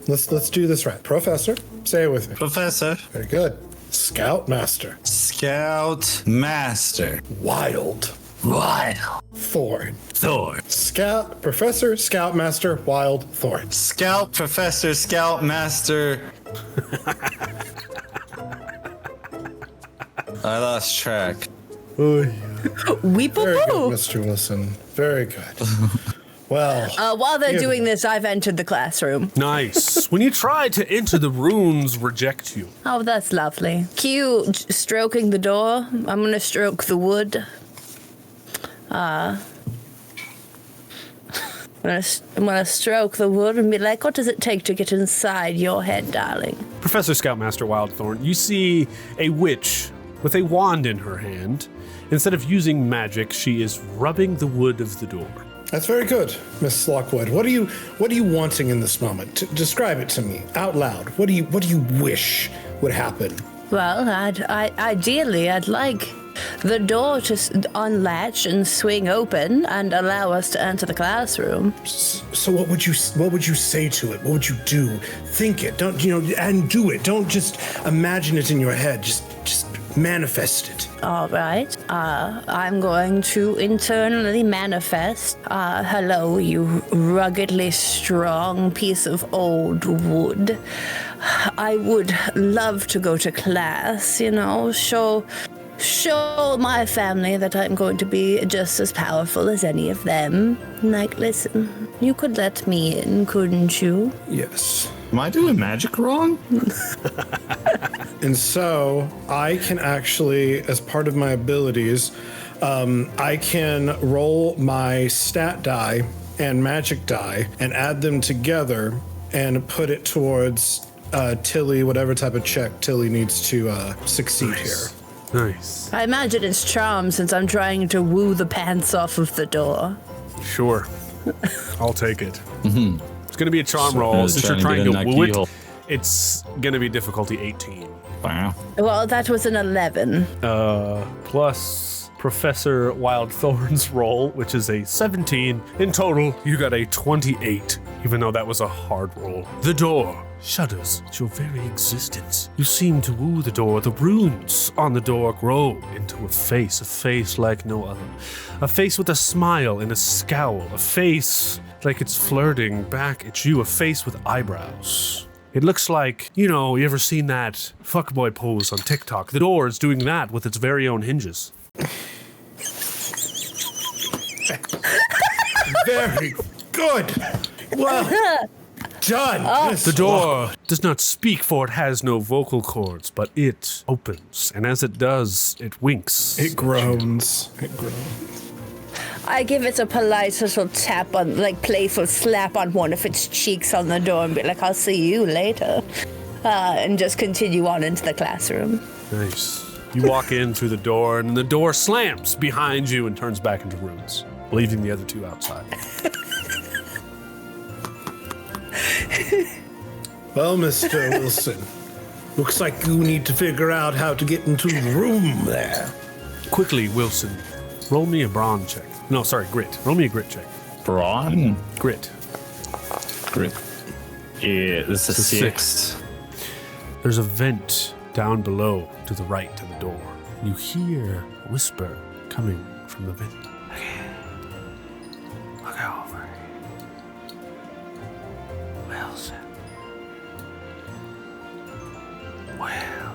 Let's do this right. Professor, say it with me. Professor. Very good. Scout Master. Scout, Master. Wild Wild Thorn. Thorn. Scout, Professor, Scoutmaster, Wild Thorn. Scout, Professor, Scout, Master. I lost track. Weep Very good, Mr. Wilson. Very good. Well, While they're doing this, I've entered the classroom. Nice. When you try to enter, the runes reject you. Oh, that's lovely. Cue stroking the door. I'm gonna stroke the wood. I'm gonna stroke the wood and be like, what does it take to get inside your head, darling? Professor Scoutmaster Wild Thorn, you see a witch with a wand in her hand. Instead of using magic, she is rubbing the wood of the door. That's very good, Miss Lockwood. What are you wanting in this moment? Describe it to me out loud. What do you wish would happen? Well, ideally, I'd like the door to unlatch and swing open and allow us to enter the classroom. So what would you say to it? What would you do? Think it. Don't and do it. Don't just imagine it in your head. Just manifest it. All right. I'm going to internally manifest. Hello, you ruggedly strong piece of old wood. I would love to go to class, show my family that I'm going to be just as powerful as any of them. Like, listen, you could let me in, couldn't you? Yes. Am I doing magic wrong? And so I can actually, as part of my abilities, I can roll my stat die and magic die and add them together and put it towards Tilly, whatever type of check Tilly needs to succeed here. Nice. I imagine it's charm since I'm trying to woo the pants off of the door. Sure. I'll take it. Mm-hmm. It's going to be a charm roll. Since you're trying to woo it, it's going to be difficulty 18. Wow. Well, that was an 11. Plus Professor Wild Thorn's roll, which is a 17. In total, you got a 28, even though that was a hard roll. The door shudders at your very existence. You seem to woo the door. The runes on the door grow into a face like no other. A face with a smile and a scowl. A face like it's flirting back at you. A face with eyebrows. It looks like, you ever seen that fuckboy pose on TikTok? The door is doing that with its very own hinges. Very good. Well done. The door does not speak, for it has no vocal cords, but it opens, and as it does, it winks. It groans. I give it a polite little tap on, playful slap on one of its cheeks on the door and be like, I'll see you later. And just continue on into the classroom. Nice. You walk in through the door, and the door slams behind you and turns back into ruins, leaving the other two outside. Well, Mr. Wilson, looks like you need to figure out how to get into the room there. Quickly, Wilson, roll me a brawn check. No, sorry, grit. Roll me a grit check. Brawn? Grit. Grit. Yeah, this is a 6. There's a vent down below to the right of the door. You hear a whisper coming from the vent. Look over. Wilson. Well.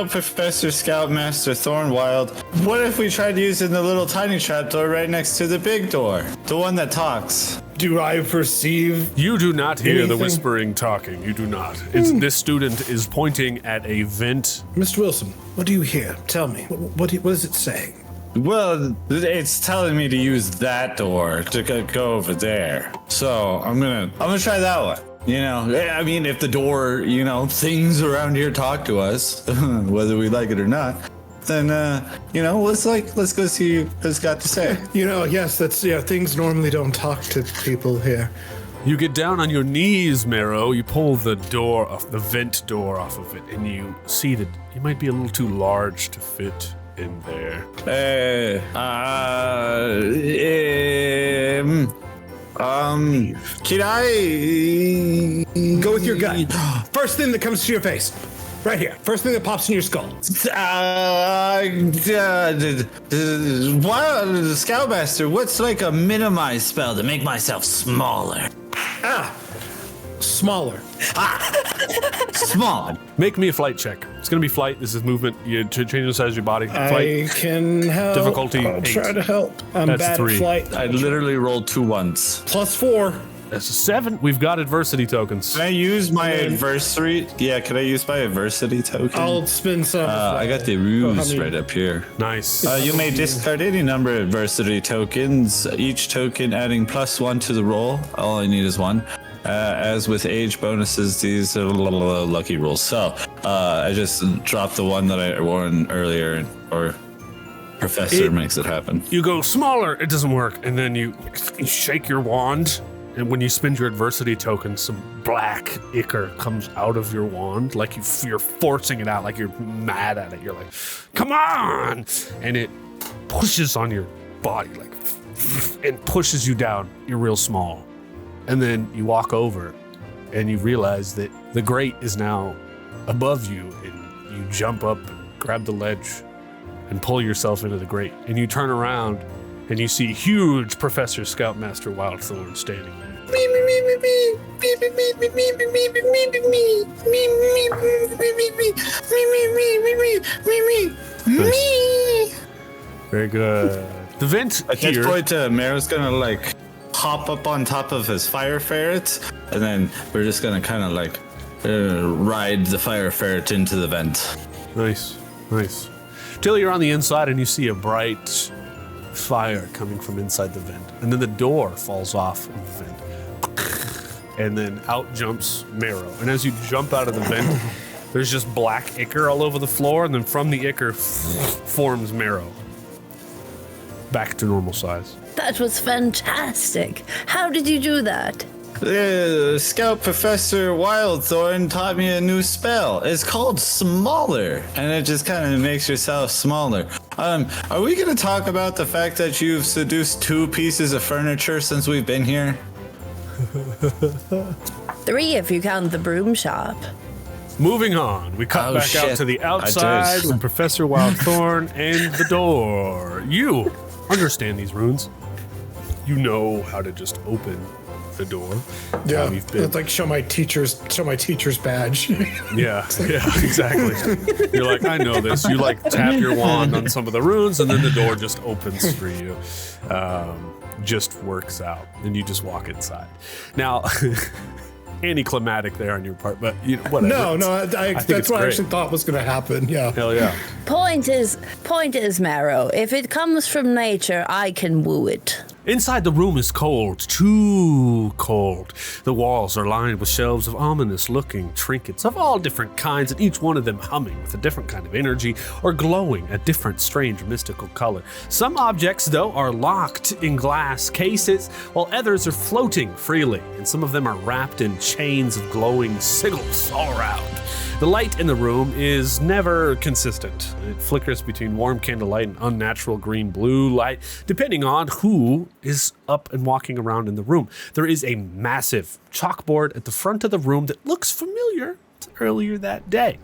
Professor Scoutmaster Thornwild. What if we tried using the little tiny trapdoor right next to the big door? The one that talks. Do I perceive? You do not hear anything? the whispering talking. You do not. This student is pointing at a vent. Mr. Wilson, what do you hear? Tell me. What is it saying? Well, it's telling me to use that door to go over there. So I'm gonna try that one. I mean, if the door, things around here talk to us, whether we like it or not, then, let's go see what it's got to say. Yes, things normally don't talk to people here. You get down on your knees, Marrow. You pull the vent door off of it, and you see that you might be a little too large to fit in there. Can I Go with your gut. First thing that comes to your face. Right here. First thing that pops in your skull. Scoutmaster, what's like a minimize spell to make myself smaller? Smaller. Small. Make me a flight check. It's going to be flight. This is movement. You change the size of your body. I Flight. can help. Difficulty I'll 8. try to help. I'm That's bad 3. at flight. I literally rolled 2 ones. +4. That's a 7. We've got adversity tokens. Can I use my adversity? Yeah, can I use my adversity token? I'll spin some. I got the ruse right up here. Nice. You may discard any number of adversity tokens, each token adding +1 to the roll. All I need is 1. As with age bonuses, these are lucky rolls. So I just dropped the one that I wore earlier, or Professor makes it happen. You go smaller, it doesn't work, and then you shake your wand, and when you spend your adversity token, some black ichor comes out of your wand, like you're forcing it out, like you're mad at it. You're like, come on! And it pushes on your body, like, and pushes you down. You're real small. And then you walk over, and you realize that the grate is now above you, and you jump up and grab the ledge and pull yourself into the grate. And you turn around, and you see huge Professor Scoutmaster Wild Thorn standing there. Very good. The vent At here. that point, Marrow's gonna like hop up on top of his fire ferret, and then we're just gonna kind of like ride the fire ferret into the vent. Nice. Till you're on the inside and you see a bright fire coming from inside the vent. And then the door falls off of the vent. And then out jumps Marrow. And as you jump out of the vent, there's just black ichor all over the floor. And then from the ichor forms Marrow. Back to normal size. That was fantastic. How did you do that? Scout Professor Wild Thorn taught me a new spell. It's called Smaller, and it just kind of makes yourself smaller. Are we going to talk about the fact that you've seduced 2 pieces of furniture since we've been here? 3 if you count the broom shop. Moving on, we cut back out to the outside with Professor Wild Thorn and the door. You understand these runes. You know how to just open the door. Yeah, it's like show my teacher's badge. Yeah, exactly. You're like, I know this. You like tap your wand on some of the runes, and then the door just opens for you. Just works out, and you just walk inside. Now, anticlimactic there on your part, but you know, whatever. No, that's what I actually thought was going to happen. Yeah. Hell yeah. Point is, Marrow, if it comes from nature, I can woo it. Inside the room is cold, too cold. The walls are lined with shelves of ominous-looking trinkets of all different kinds, and each one of them humming with a different kind of energy or glowing a different strange mystical color. Some objects, though, are locked in glass cases, while others are floating freely, and some of them are wrapped in chains of glowing sigils all around. The light in the room is never consistent. It flickers between warm candlelight and unnatural green-blue light, depending on who is up and walking around in the room. There is a massive chalkboard at the front of the room that looks familiar to earlier that day.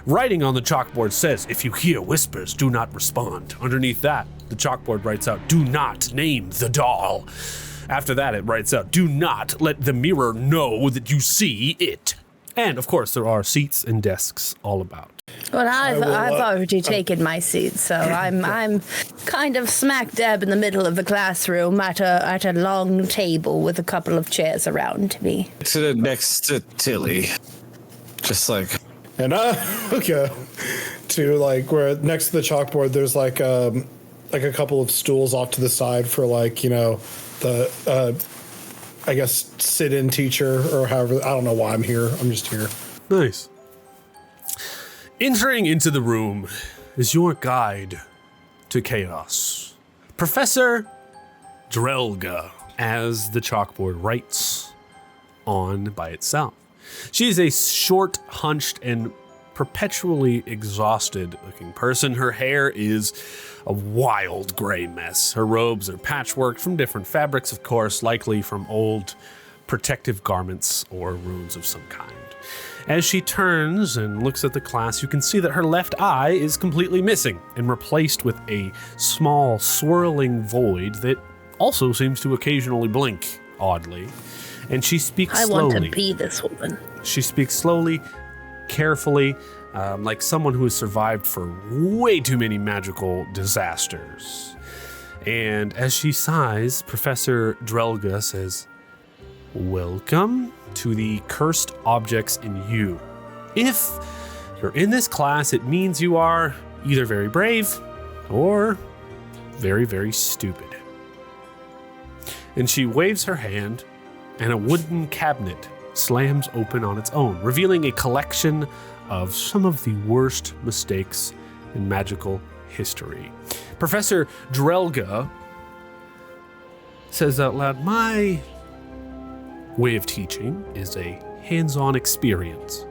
Writing on the chalkboard says, "If you hear whispers, do not respond." Underneath that, the chalkboard writes out, "Do not name the doll." After that, it writes out, "Do not let the mirror know that you see it." And of course, there are seats and desks all about. Well, I've already taken my seat, so I'm kind of smack dab in the middle of the classroom at a long table with a couple of chairs around me. Next to Tilly, just like. And okay, to like where next to the chalkboard, there's like a couple of stools off to the side for like, you know, the I guess sit-in teacher or however. I don't know why I'm here. I'm just here. Nice. Entering into the room is your guide to chaos, Professor Drelga, as the chalkboard writes on by itself. She is a short, hunched, and perpetually exhausted looking person. Her hair is a wild gray mess. Her robes are patchworked from different fabrics, of course, likely from old protective garments or runes of some kind. As she turns and looks at the class, you can see that her left eye is completely missing and replaced with a small swirling void that also seems to occasionally blink oddly. And she speaks slowly. I want to be this woman. She speaks slowly, carefully, like someone who has survived for way too many magical disasters. And as she sighs, Professor Drelga says, "Welcome to the cursed objects in you. If you're in this class, it means you are either very brave or very, very stupid." And she waves her hand, and a wooden cabinet slams open on its own, revealing a collection of some of the worst mistakes in magical history. Professor Drelga says out loud, "My way of teaching is a hands-on experience.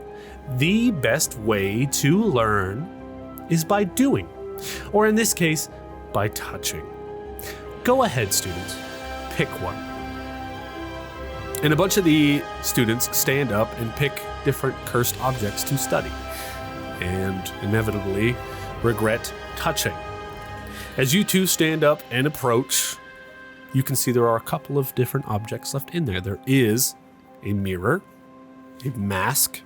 The best way to learn is by doing, or in this case, by touching. Go ahead, students, pick one." And a bunch of the students stand up and pick different cursed objects to study, and inevitably regret touching. As you two stand up and approach, you can see there are a couple of different objects left in there. There is a mirror, a mask,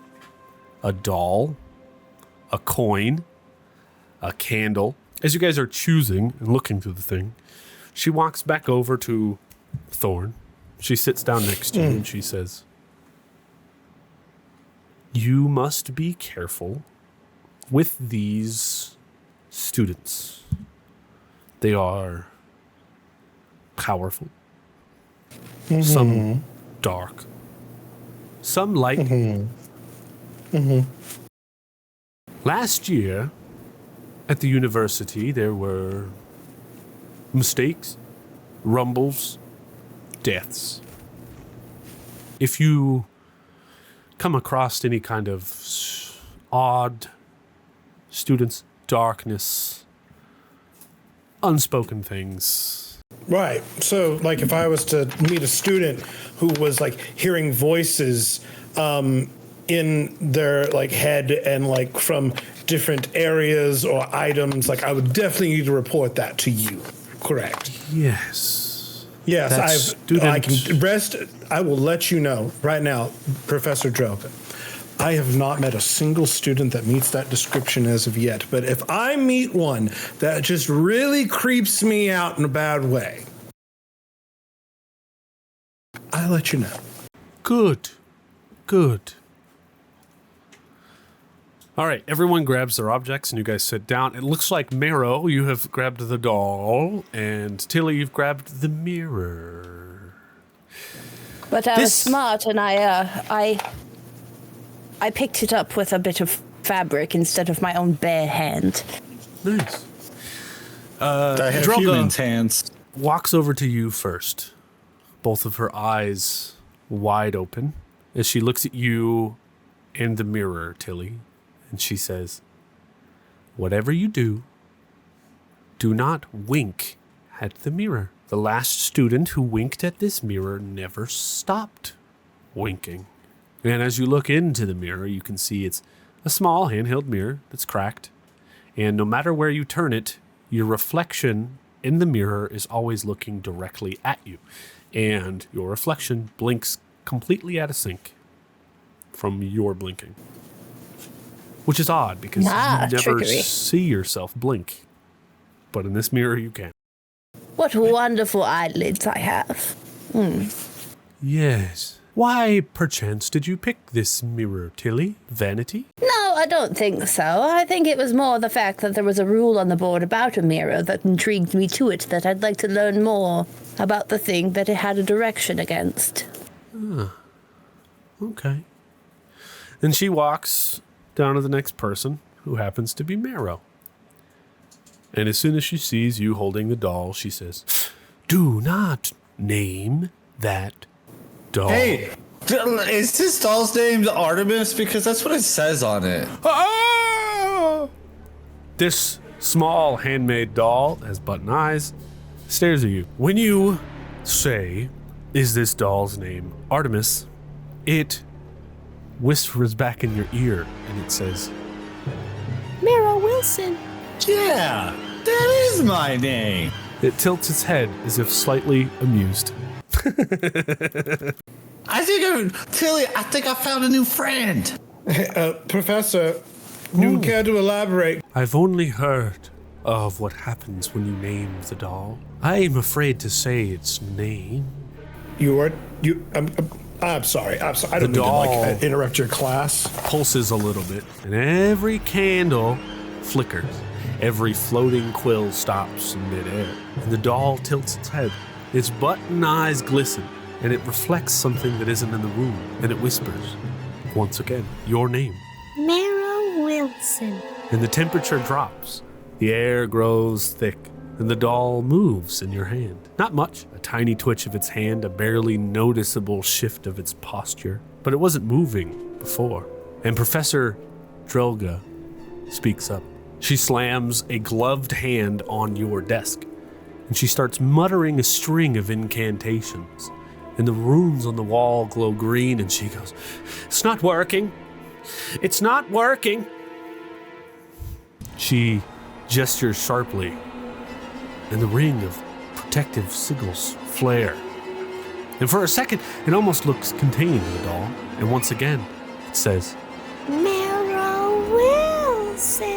a doll, a coin, a candle. As you guys are choosing and looking through the thing, she walks back over to Thorn. She sits down next to you and she says, "You must be careful with these students. They are powerful, some dark, some light. Last year at the university, there were mistakes, rumbles, deaths. If you come across any kind of odd students, darkness, unspoken things." Right. So, like, if I was to meet a student who was like hearing voices in their like head and like from different areas or items, like I would definitely need to report that to you. Correct. Yes. Yes, That I can rest. I will let you know right now, Professor Drelka. I have not met a single student that meets that description as of yet. But if I meet one that just really creeps me out in a bad way, I'll let you know. Good. All right, everyone grabs their objects and you guys sit down. It looks like Marrow, you have grabbed the doll, and Tilly, you've grabbed the mirror. But I was smart, and I picked it up with a bit of fabric instead of my own bare hand. Nice. I have Drogo human's hands. walks over to you first, both of her eyes wide open, as she looks at you in the mirror, Tilly. And she says, "Whatever you do, do not wink at the mirror. The last student who winked at this mirror never stopped winking." And as you look into the mirror, you can see it's a small handheld mirror that's cracked. And no matter where you turn it, your reflection in the mirror is always looking directly at you. And your reflection blinks completely out of sync from your blinking. Which is odd because you never trickery. see yourself blink. But in this mirror, you can. What wonderful eyelids I have. Yes. Why, perchance, did you pick this mirror, Tilly? Vanity? No, I don't think so. I think it was more the fact that there was a rule on the board about a mirror that intrigued me to it, that I'd like to learn more about the thing that it had a direction against. Okay. And she walks down to the next person, who happens to be Marrow. And as soon as she sees you holding the doll, she says, "Do not name that doll." Hey, is this doll's name Artemis? Because that's what it says on it. Ah! This small handmade doll has button eyes, stares at you. When you say, "Is this doll's name Artemis?" it whispers back in your ear and it says, Marrow Wilson. Yeah, that is my name. It tilts its head as if slightly amused. Tilly, I think I found a new friend. Professor, you care to elaborate? I've only heard of what happens when you name the doll. I am afraid to say its name. I'm sorry. I don't mean to doll interrupt your class. Pulses a little bit, and every candle flickers. Every floating quill stops in midair, and the doll tilts its head. Its button eyes glisten and it reflects something that isn't in the room, and it whispers, once again, your name. Marrow Wilson. And the temperature drops. The air grows thick, and the doll moves in your hand. Not much, a tiny twitch of its hand, a barely noticeable shift of its posture. But it wasn't moving before. And Professor Drelga speaks up. She slams a gloved hand on your desk, and she starts muttering a string of incantations. And the runes on the wall glow green, and she goes, "It's not working. It's not working." She gestures sharply, and the ring of protective sigils flare. And for a second, it almost looks contained in the doll. And once again, it says, Marrow Wilson.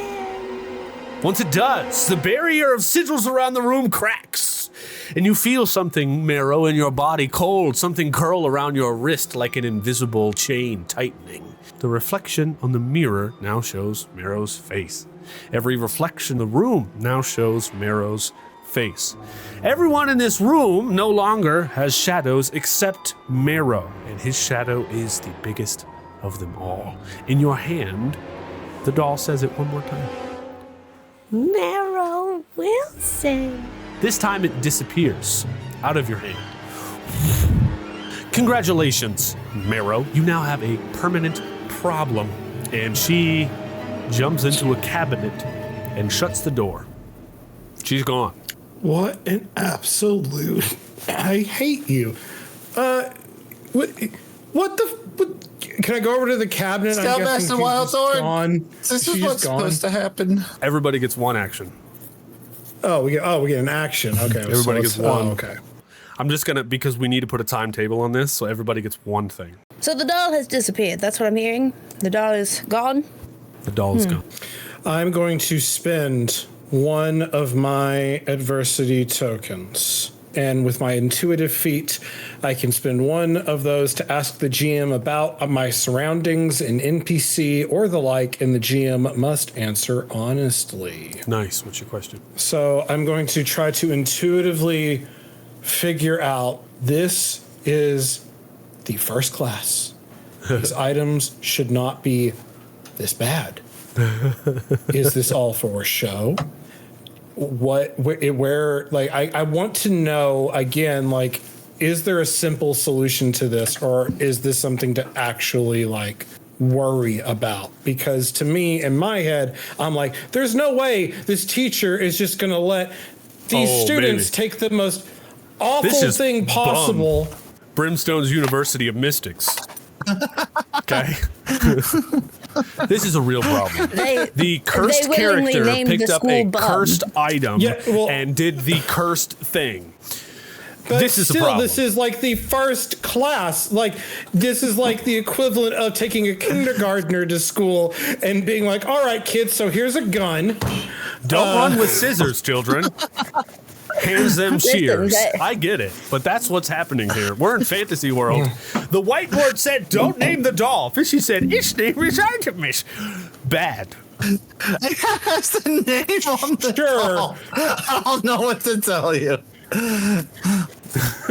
Once it does, the barrier of sigils around the room cracks, and you feel something, Marrow, in your body, cold, something curl around your wrist like an invisible chain tightening. The reflection on the mirror now shows Marrow's face. Every reflection in the room now shows Marrow's face. Everyone in this room no longer has shadows except Marrow, and his shadow is the biggest of them all. In your hand, the doll says it one more time. Marrow Wilson. This time it disappears out of your hand. Congratulations, Marrow. You now have a permanent problem. And she jumps into a cabinet and shuts the door. She's gone. What an absolute... I hate you. What can I go over to the cabinet? Scoutmaster Wild Thorn. This is what's supposed to happen. Everybody gets one action. We get an action. Okay. Everybody gets one. Okay. I'm just gonna, because we need to put a timetable on this, so everybody gets one thing. So the doll has disappeared. That's what I'm hearing. The doll is gone. The doll is gone. I'm going to spend one of my adversity tokens. And with my intuitive feat, I can spend one of those to ask the GM about my surroundings, an NPC, or the like, and the GM must answer honestly. Nice. What's your question? So I'm going to try to intuitively figure out this is the first class. These items should not be this bad. Is this all for show? Where I want to know again, like, is there a simple solution to this, or is this something to actually worry about? Because to me, in my head, I'm like, there's no way this teacher is just going to let these students take the most awful thing possible. Brimstone's University of Mystics. Okay. This is a real problem. The cursed character picked up a cursed item and did the cursed thing. But this is a problem. This is like the first class. This is like the equivalent of taking a kindergartner to school and being like, all right, kids, so here's a gun. Don't run with scissors, children. Hands them shears. I get it, but that's what's happening here. We're in fantasy world. The whiteboard said, don't name the doll. Fishy said, its name is Artemis. Bad. It has the name on the doll. I don't know what to tell you.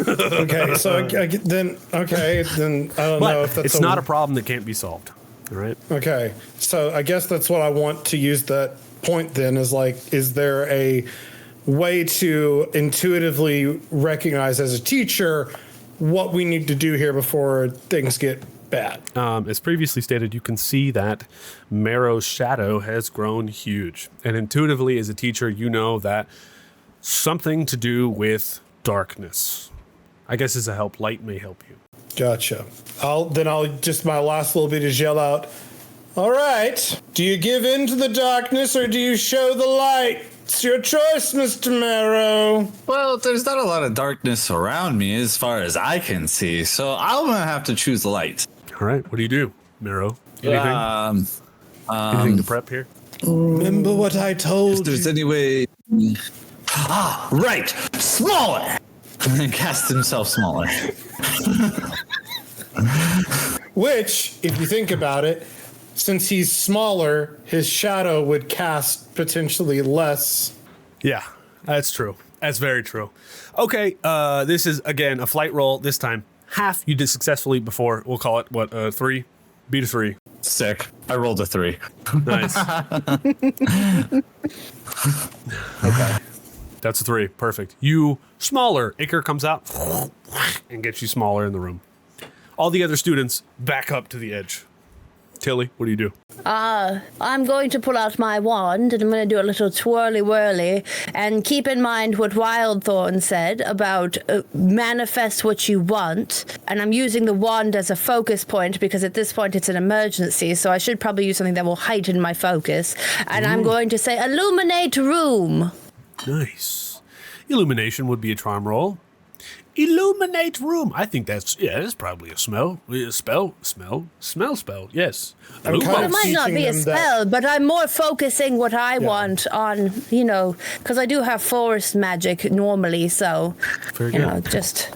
Okay, so then I don't know if that's it's not a problem that can't be solved. All right. Okay, so I guess that's what I want to use that point then is there a way to intuitively recognize as a teacher what we need to do here before things get bad? As previously stated, you can see that Marrow's shadow has grown huge. And intuitively, as a teacher, you know that something to do with darkness. I guess as a help, light may help you. Gotcha. I'll just, my last little bit is yell out, all right, do you give in to the darkness or do you show the light? It's your choice, Mr. Marrow. Well, there's not a lot of darkness around me as far as I can see, so I'm gonna have to choose the light. All right, what do you do, Marrow? Anything? Anything to prep here? Remember what I told if there's any way... right! Smaller! And then cast himself smaller. Which, if you think about it, since he's smaller, his shadow would cast potentially less. Yeah, that's true. That's very true. Okay, this is, again, a flight roll. This time, half you did successfully before. We'll call it, 3? Beat a 3. Sick. I rolled a 3. Nice. Okay. That's a 3. Perfect. You, smaller. Iker comes out and gets you smaller in the room. All the other students back up to the edge. Tilly, what do you do? I'm going to pull out my wand and I'm going to do a little twirly whirly and keep in mind what Wild Thorn said about manifest what you want. And I'm using the wand as a focus point because at this point it's an emergency, so I should probably use something that will heighten my focus. And I'm going to say illuminate room. Nice. Illumination would be a charm roll. Illuminate room. I think that's probably a spell. Smell spell. Yes. I'm kind It of might not teaching be a them spell, but I'm more focusing what I want on, because I do have forest magic normally, so, Very good. just...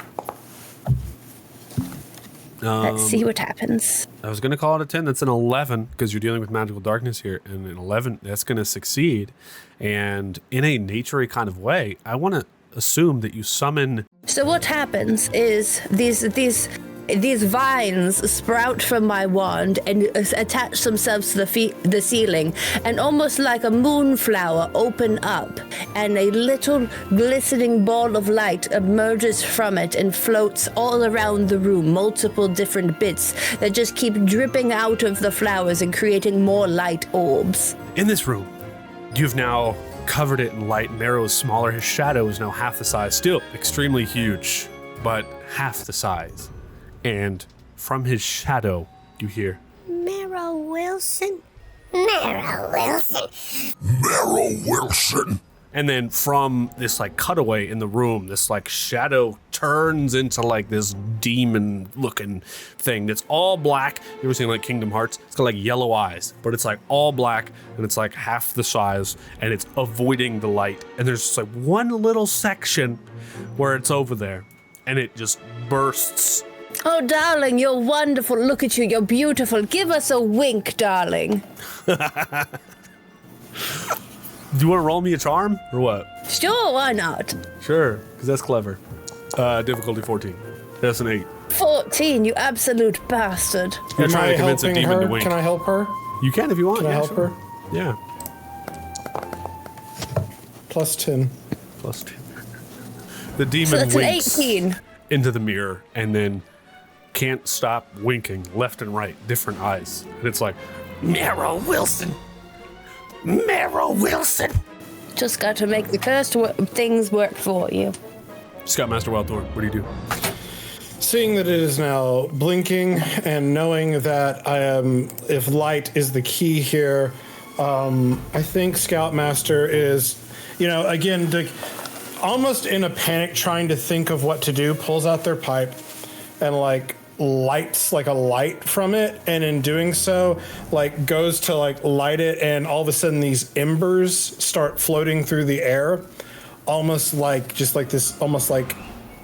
let's see what happens. I was going to call it a 10. That's an 11 because you're dealing with magical darkness here. And an 11, that's going to succeed. And in a nature-y kind of way, I want to assume that you summon... So what happens is these vines sprout from my wand and attach themselves to the ceiling, and almost like a moonflower open up, and a little glistening ball of light emerges from it and floats all around the room, multiple different bits that just keep dripping out of the flowers and creating more light orbs. In this room, you've now covered it in light. Marrow is smaller. His shadow is now half the size. Still extremely huge, but half the size. And from his shadow, you hear, Marrow Wilson. Marrow Wilson. Marrow Wilson. and then from this like cutaway in the room, this like shadow turns into like this demon looking thing that's all black. You ever seen like Kingdom Hearts? It's got like yellow eyes, but it's like all black and it's like half the size and it's avoiding the light. And there's just like one little section where it's over there and it just bursts. Oh, darling, you're wonderful. Look at you. You're beautiful. Give us a wink, darling. Do you want to roll me a charm or what? Sure, why not? Sure, because that's clever. Difficulty 14. That's an 8. 14, you absolute bastard. You're Am trying I to convince a helping demon her? to wink. Can I help her? You can if you want. Can I Yeah, help sure. her? Yeah. Plus 10. Plus 2. The demon So that's an winks 18. into the mirror and then can't stop winking left and right, different eyes. And it's like, Marrow Wilson! Marrow Wilson! Just got to make the cursed things work for you. Scoutmaster Wild Thorn, what do you do? Seeing that it is now blinking and knowing that I am, if light is the key here, I think Scoutmaster is, again, almost in a panic trying to think of what to do, pulls out their pipe and lights like a light from it, and in doing so goes to light it, and all of a sudden these embers start floating through the air, almost like this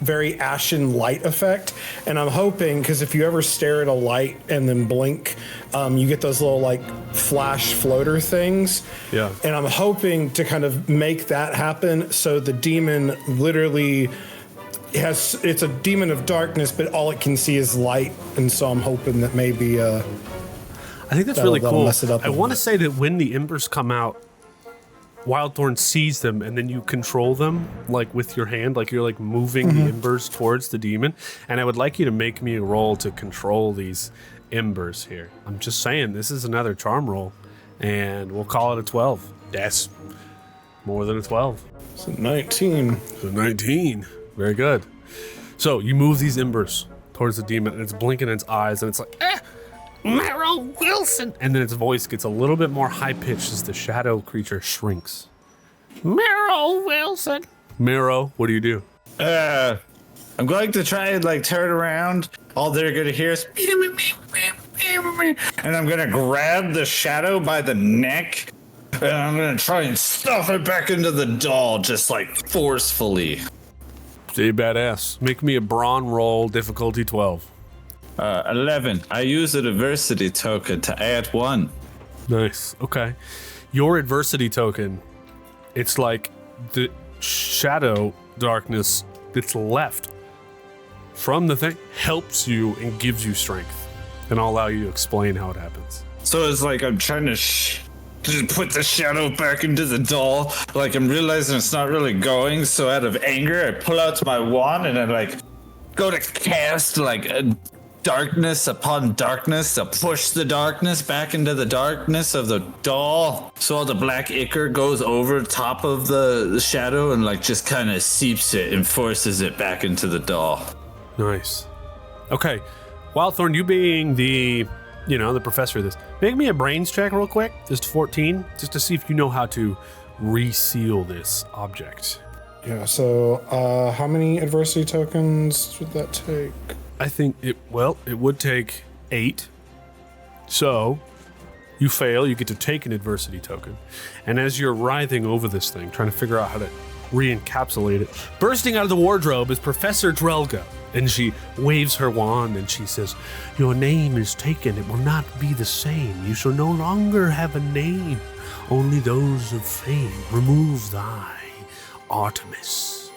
very ashen light effect. And I'm hoping, because if you ever stare at a light and then blink, you get those little flash floater things. Yeah. And I'm hoping to kind of make that happen so the demon literally it's a demon of darkness, but all it can see is light. And so I'm hoping that maybe I think that's really that'll cool. mess it up I a want to bit. say that when the embers come out, Wildthorn sees them and then you control them with your hand, you're moving the embers towards the demon. And I would like you to make me a roll to control these embers here. I'm just saying, this is another charm roll and we'll call it a 12. That's more than a 12. it's a 19. So 19. Very good. So you move these embers towards the demon and it's blinking its eyes and it's like, Marrow Wilson! And then its voice gets a little bit more high-pitched as the shadow creature shrinks. Marrow Wilson! Marrow, what do you do? I'm going to try and turn around. All they're going to hear is and I'm going to grab the shadow by the neck and I'm going to try and stuff it back into the doll just forcefully. Stay badass. Make me a brawn roll, difficulty 12. 11. I use a diversity token to add 1. Nice. Okay. Your adversity token, it's like the shadow darkness that's left from the thing helps you and gives you strength. And I'll allow you to explain how it happens. So it's like I'm trying to just put the shadow back into the doll. Like I'm realizing it's not really going. So out of anger, I pull out my wand and I like go to cast like a darkness upon darkness to push the darkness back into the darkness of the doll. So all the black ichor goes over top of the shadow and like just kind of seeps it and forces it back into the doll. Nice. Okay. Wild Thorn, you being the professor of this, make me a brains check real quick, just 14, just to see if you know how to reseal this object. Yeah, so how many adversity tokens would that take? I think it would take 8. So you fail, you get to take an adversity token. And as you're writhing over this thing, trying to figure out how to re-encapsulate it, bursting out of the wardrobe is Professor Drelga. And she waves her wand and she says, "Your name is taken. It will not be the same. You shall no longer have a name. Only those of fame. Remove thy Artemis."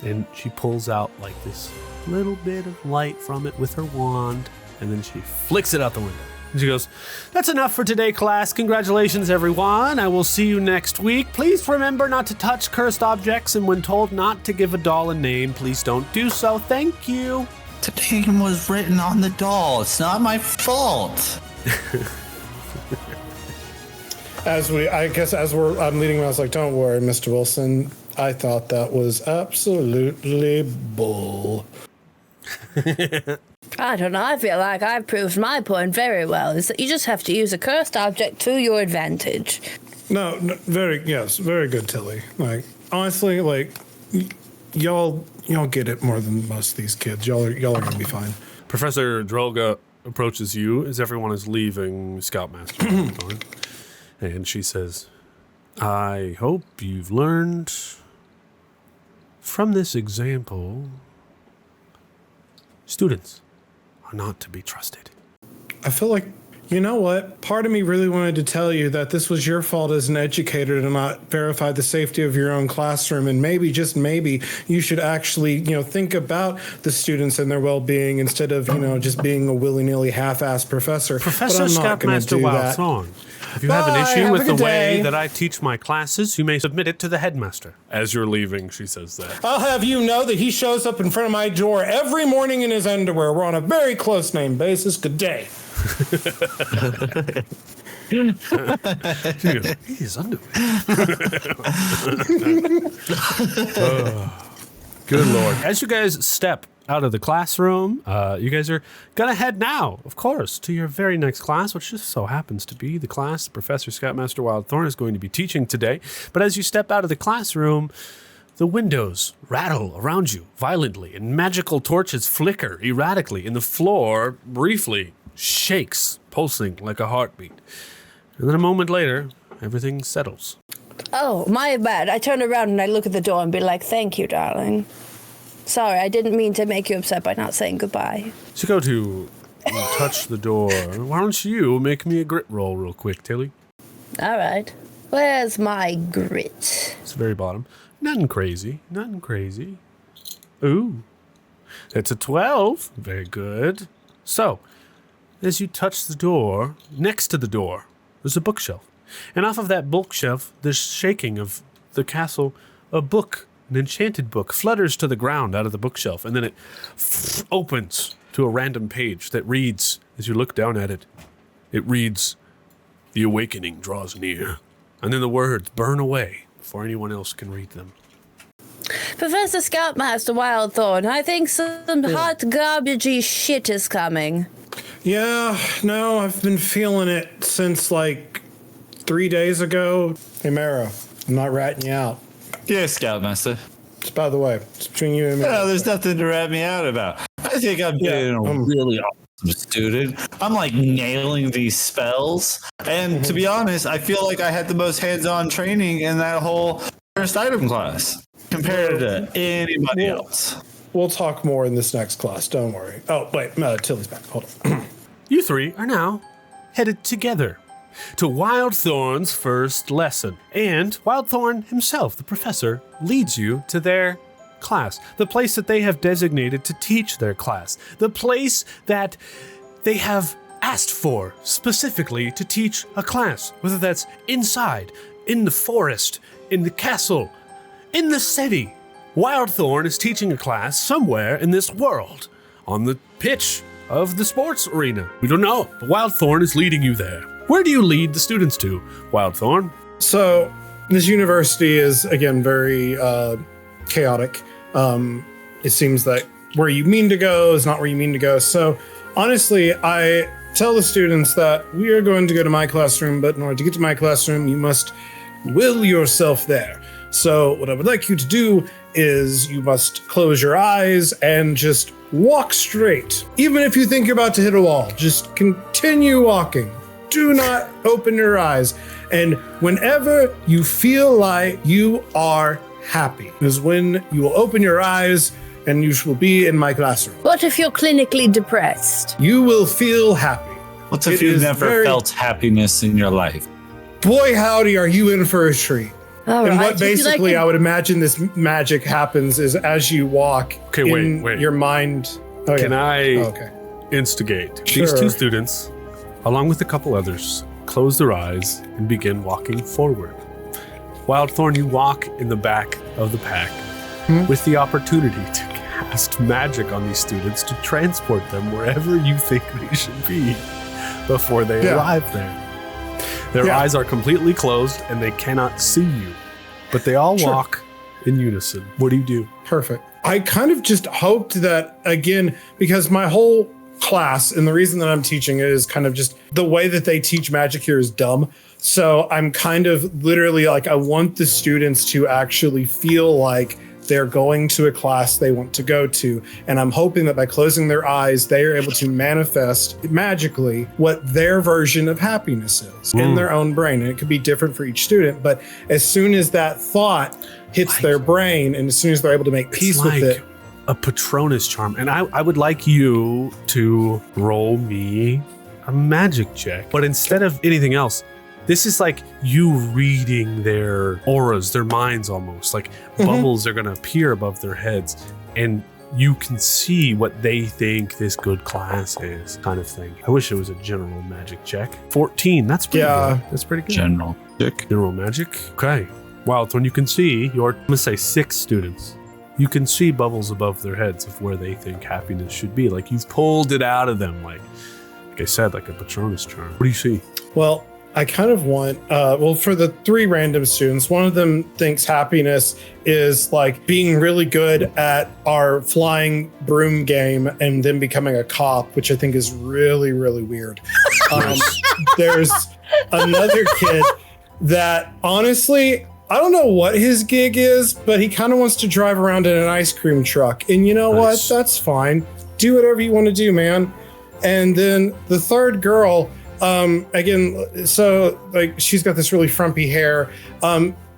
And she pulls out like this little bit of light from it with her wand, and then she flicks it out the window. And she goes, "That's enough for today, class. Congratulations, everyone. I will see you next week. Please remember not to touch cursed objects, and when told not to give a doll a name, please don't do so. Thank you." The name was written on the doll. It's not my fault. As I'm leading him, I was like, "Don't worry, Mr. Wilson. I thought that was absolutely bull." I don't know. I feel like I've proved my point very well. Is that you just have to use a cursed object to your advantage. No, very good, Tilly. Like honestly, like y'all get it more than most of these kids. Y'all are gonna be fine. Professor Drolga approaches you as everyone is leaving Scoutmaster Thorn, and she says, "I hope you've learned from this example. Students are not to be trusted." I feel like, you know what? Part of me really wanted to tell you that this was your fault as an educator to not verify the safety of your own classroom, and maybe, just maybe, you should actually, think about the students and their well-being instead of, just being a willy-nilly half-assed professor. Professor Scoutmaster Wild Thorn, if you have an issue with the way that I teach my classes, you may submit it to the headmaster. As you're leaving, she says that. I'll have you know that he shows up in front of my door every morning in his underwear. We're on a very close name basis. Good day. She goes, "He's underwear." Good Lord. As you guys step out of the classroom, you guys are gonna head now, of course, to your very next class, which just so happens to be the class Professor Scoutmaster Wild Thorn is going to be teaching today. But as you step out of the classroom, the windows rattle around you violently, and magical torches flicker erratically, and the floor briefly shakes, pulsing like a heartbeat. And then a moment later, everything settles. Oh, my bad. I turn around and I look at the door and be like, "Thank you, darling. Sorry, I didn't mean to make you upset by not saying goodbye." So go to touch the door. Why don't you make me a grit roll real quick, Tilly? All right. Where's my grit? It's the very bottom. Nothing crazy. Ooh. It's a 12. Very good. So, as you touch the door, next to the door, there's a bookshelf. And off of that bookshelf, there's shaking of the castle, a book, an enchanted book, flutters to the ground out of the bookshelf, and then it opens to a random page that reads, as you look down at it, it reads, "The awakening draws near." And then the words burn away before anyone else can read them. Professor Scoutmaster Wild Thorn, I think some hot garbagey shit is coming. Yeah, no, I've been feeling it since like 3 days ago. Hey, Marrow, I'm not ratting you out. Yeah, Scoutmaster. Just by the way, it's between you and me. No, there's nothing to rat me out about. I think I'm being a really awesome student. I'm like nailing these spells. And to be honest, I feel like I had the most hands-on training in that whole first item class compared to anybody else. We'll talk more in this next class. Don't worry. Oh, wait. Tilly's back. Hold on. You three are now headed together to Wild Thorn's first lesson. And Wild Thorn himself, the professor, leads you to their class, the place that they have designated to teach their class, the place that they have asked for specifically to teach a class, whether that's inside, in the forest, in the castle, in the city. Wild Thorn is teaching a class somewhere in this world, on the pitch of the sports arena. We don't know, but Wild Thorn is leading you there. Where do you lead the students to, Wild Thorn? So this university is, again, very chaotic. It seems that where you mean to go is not where you mean to go. So honestly, I tell the students that we are going to go to my classroom, but in order to get to my classroom, you must will yourself there. So what I would like you to do is you must close your eyes and just walk straight. Even if you think you're about to hit a wall, just continue walking. Do not open your eyes. And whenever you feel like you are happy is when you will open your eyes and you will be in my classroom. What if you're clinically depressed? You will feel happy. What if you've never felt happiness in your life? Boy, howdy, are you in for a treat. All And right. what basically I would imagine this magic happens is as you walk wait. your mind. Oh, Can yeah. I Okay. instigate? Sure. These two students, along with a couple others, close their eyes and begin walking forward. Wild Thorn, you walk in the back of the pack with the opportunity to cast magic on these students to transport them wherever you think they should be before they arrive there. Their eyes are completely closed and they cannot see you, but they all walk in unison. What do you do? Perfect. I kind of just hoped that, again, because my whole class and the reason that I'm teaching it is kind of just the way that they teach magic here is dumb. So I'm kind of literally like, I want the students to actually feel like they're going to a class they want to go to. And I'm hoping that by closing their eyes, they are able to manifest magically what their version of happiness is in their own brain. And it could be different for each student. But as soon as that thought hits their brain and as soon as they're able to make peace with it, a Patronus charm. And I would like you to roll me a magic check. But instead of anything else, this is like you reading their auras, their minds almost. Like bubbles are going to appear above their heads. And you can see what they think this good class is, kind of thing. I wish it was a general magic check. 14, that's pretty good. That's pretty good. General magic. General magic? Okay. Wild Thorn, you can see I'm going to say 6 students. You can see bubbles above their heads of where they think happiness should be. Like you've pulled it out of them, like I said, like a Patronus charm. What do you see? well, I kind of want, for the 3 random students, one of them thinks happiness is like being really good at our flying broom game and then becoming a cop, which I think is really, really weird. There's another kid that honestly, I don't know what his gig is, but he kind of wants to drive around in an ice cream truck. And you know what? That's fine. Do whatever you want to do, man. And then the third girl, again, so like she's got this really frumpy hair.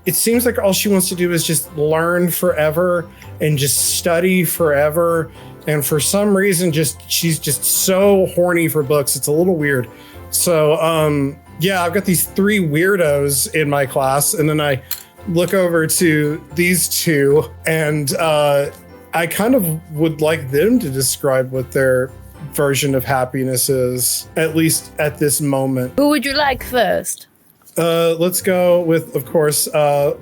It seems like all she wants to do is just learn forever and just study forever. And for some reason, she's just so horny for books. It's a little weird. So, I've got these 3 weirdos in my class, and then I look over to these 2, and I kind of would like them to describe what their version of happiness is, at least at this moment. Who would you like first? Let's go with, of course,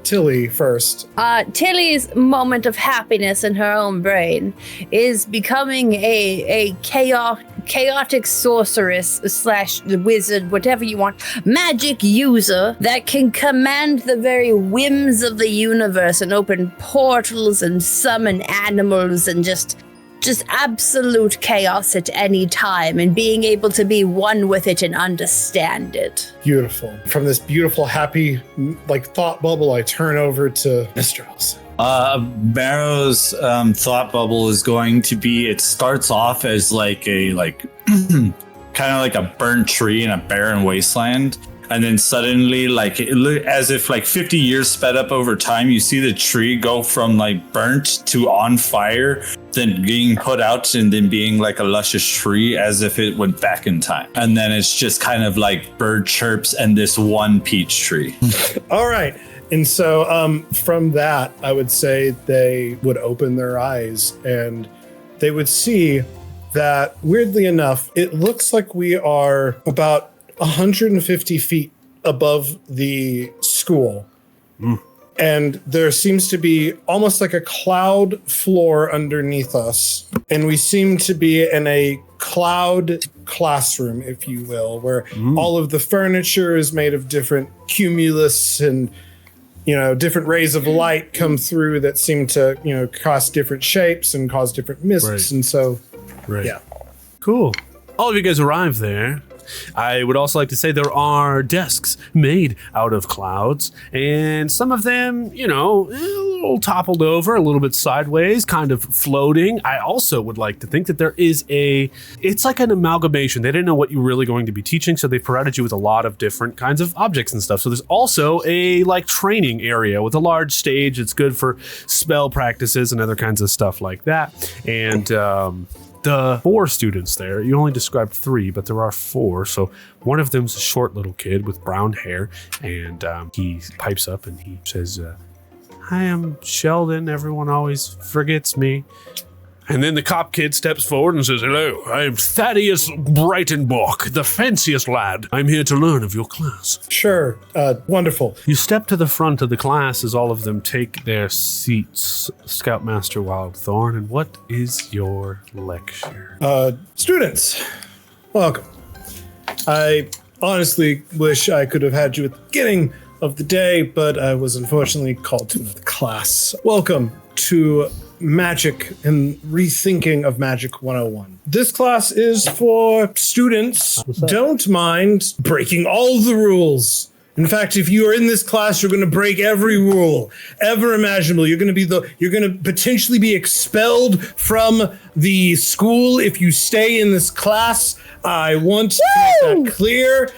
Tilly first. Tilly's moment of happiness in her own brain is becoming a chaotic sorceress / wizard, whatever you want, magic user that can command the very whims of the universe and open portals and summon animals and just absolute chaos at any time, and being able to be one with it and understand it. Beautiful. From this beautiful, happy, thought bubble, I turn over to Mr. Wilson. Marrow's thought bubble is going to be, it starts off as kind of like a burnt tree in a barren wasteland. And then suddenly, as if 50 years sped up over time, you see the tree go from burnt to on fire, then being put out and then being like a luscious tree as if it went back in time. And then it's just kind of like bird chirps and this one peach tree. All right. And so from that, I would say they would open their eyes and they would see that, weirdly enough, it looks like we are about 150 feet above the school. And there seems to be almost like a cloud floor underneath us. And we seem to be in a cloud classroom, if you will, where all of the furniture is made of different cumulus and, different rays of light come through that seem to, cast different shapes and cause different mists. Right. And so, Right. yeah. Cool. All of you guys arrive there. I would also like to say there are desks made out of clouds, and some of them, a little toppled over, a little bit sideways, kind of floating. I also would like to think that there is it's like an amalgamation. They didn't know what you were really going to be teaching, so they provided you with a lot of different kinds of objects and stuff. So there's also a training area with a large stage. It's good for spell practices and other kinds of stuff like that. And, the 4 students there, you only described 3, but there are 4. So one of them's a short little kid with brown hair, and he pipes up and he says, "Hi, I'm Sheldon. Everyone always forgets me." And then the cop kid steps forward and says, "Hello, I'm Thaddeus Breitenbach, the fanciest lad. I'm here to learn of your class." Sure. Wonderful. You step to the front of the class as all of them take their seats, Scoutmaster Wild Thorn, and what is your lecture? Students, welcome. I honestly wish I could have had you at the beginning of the day, but I was unfortunately called to another class. Welcome to Magic and Rethinking of Magic 101. This class is for students. Don't mind breaking all the rules. In fact, if you are in this class, you're going to break every rule ever imaginable. You're going to potentially be expelled from the school if you stay in this class. I want to make that clear.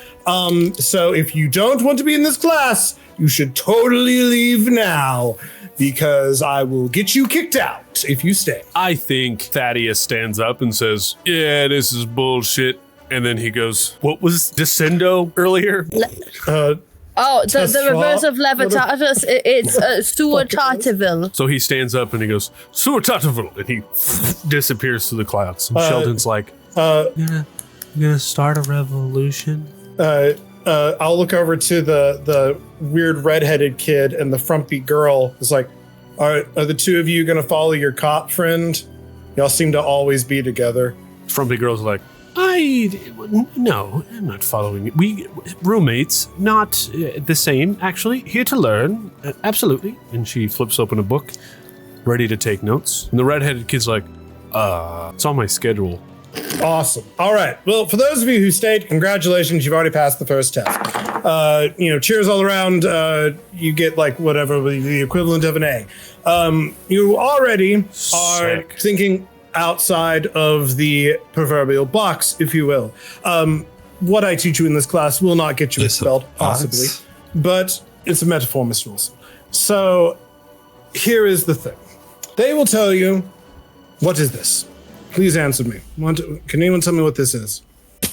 So if you don't want to be in this class, you should totally leave now, because I will get you kicked out if you stay. I think Thaddeus stands up and says, "Yeah, this is bullshit." And then he goes, "What was descendo earlier?" The reverse of levitatus, it's suatativille. So he stands up and he goes, "Suatativille," and he disappears through the clouds. And Sheldon's like, "I'm gonna start a revolution." I'll look over to the weird redheaded kid, and the frumpy girl is like, are the two of you gonna follow your cop friend? Y'all seem to always be together. Frumpy girl's like, No, I'm not following it. We roommates, not the same, actually. Here to learn, absolutely. And she flips open a book, ready to take notes. And the redheaded kid's like, it's on my schedule. Awesome. All right. Well, for those of you who stayed, congratulations. You've already passed the first test. Cheers all around. You get whatever the equivalent of an A. You already are thinking outside of the proverbial box, if you will. What I teach you in this class will not get you expelled, possibly, but it's a metaphor, Mr. Wilson. So here is the thing. They will tell you, what is this? Please answer me. Can anyone tell me what this is?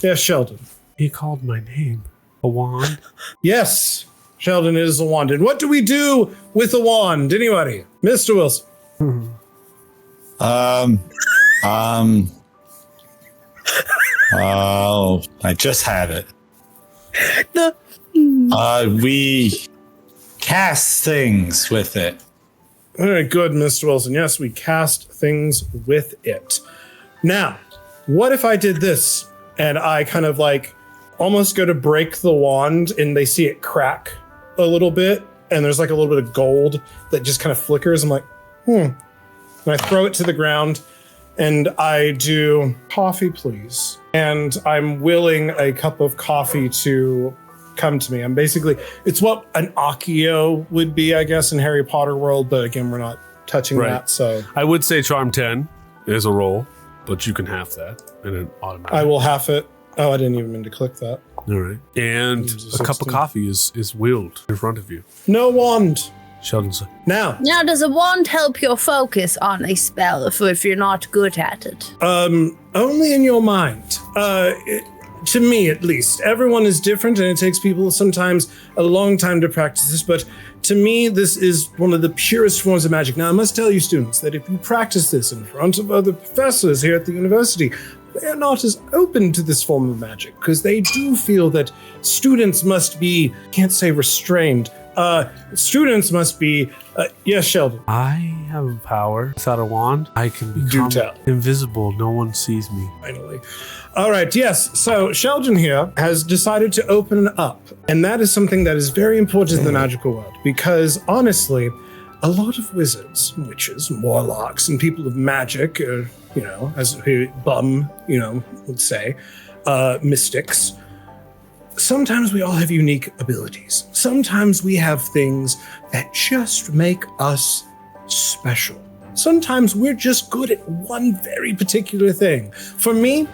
Yes, Sheldon. He called my name. A wand? Yes, Sheldon, it is a wand. And what do we do with a wand? Anybody? Mr. Wilson. I just had it. We cast things with it. Very good, Mr. Wilson. Yes, we cast things with it. Now, what if I did this and I kind of almost go to break the wand and they see it crack a little bit and there's a little bit of gold that just kind of flickers. I'm like, And I throw it to the ground and I do, coffee, please. And I'm willing a cup of coffee to come to me. I'm basically, it's what an Accio would be, I guess, in Harry Potter world. But again, we're not touching that. So I would say Charm 10 is a roll, but you can half that and it automatically. I will half it. Oh, I didn't even mean to click that. All right. And a cup of coffee is wheeled in front of you. No wand. Sheldon's like, Now, does a wand help your focus on a spell if you're not good at it? only in your mind. to me at least. Everyone is different, and it takes people sometimes a long time to practice this, but to me, this is one of the purest forms of magic. Now, I must tell you, students, that if you practice this in front of other professors here at the university, they are not as open to this form of magic, because they do feel that students must be, can't say restrained, students must be, yes, Sheldon. I have power. Without a wand, I can become tell. invisible. No one sees me. Finally. All right, yes. So Sheldon here has decided to open up. And that is something that is very important in the magical world, because honestly, a lot of wizards, witches, warlocks, and people of magic, as Bum, would say, mystics, sometimes we all have unique abilities. Sometimes we have things that just make us special. Sometimes we're just good at one very particular thing. For me,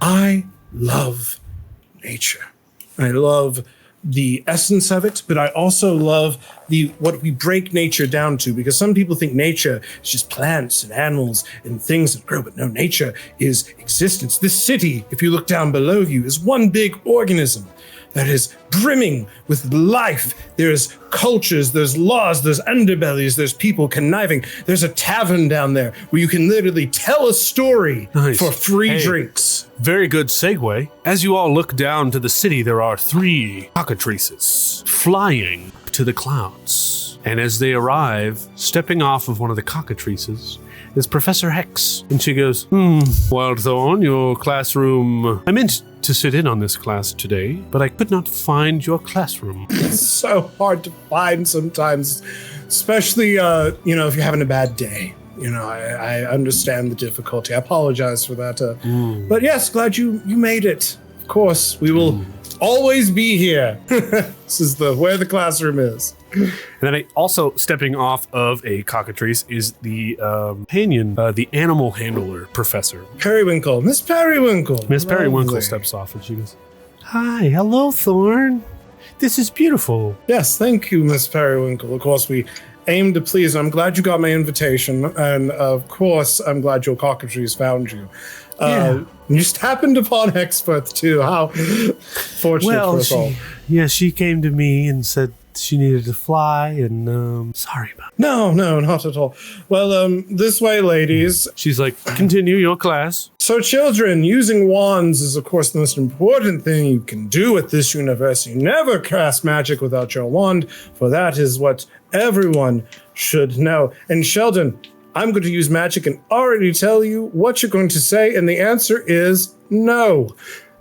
I love nature. I love the essence of it, but I also love what we break nature down to, because some people think nature is just plants and animals and things that grow, but no, nature is existence. This city, if you look down below you, is one big organism that is brimming with life. There's cultures, there's laws, there's underbellies, there's people conniving. There's a tavern down there where you can literally tell a story for free drinks. Very good segue. As you all look down to the city, there are 3 cockatrices flying to the clouds. And as they arrive, stepping off of one of the cockatrices is Professor Hex. And she goes, Wild Thorn, your classroom. I meant to sit in on this class today, but I could not find your classroom. It's so hard to find sometimes, especially, if you're having a bad day. I understand the difficulty. I apologize for that. But yes, glad you made it. Of course, we will always be here. This is where the classroom is. And then also stepping off of a cockatrice is the companion, the animal handler professor. Periwinkle. Miss Periwinkle. Miss Periwinkle steps off and she goes, Hi, hello, Thorn. This is beautiful. Yes, thank you, Miss Periwinkle. Of course, we aim to please. I'm glad you got my invitation. And of course, I'm glad your cockatrice found you. You just happened upon Hexworth too. How fortunate for us all. Yeah, she came to me and said she needed to fly, and sorry about it. No, not at all. Well, this way, ladies. She's like, continue your class. So, children, using wands is, of course, the most important thing you can do at this university. Never cast magic without your wand, for that is what everyone should know. And Sheldon, I'm going to use magic and already tell you what you're going to say, and the answer is no.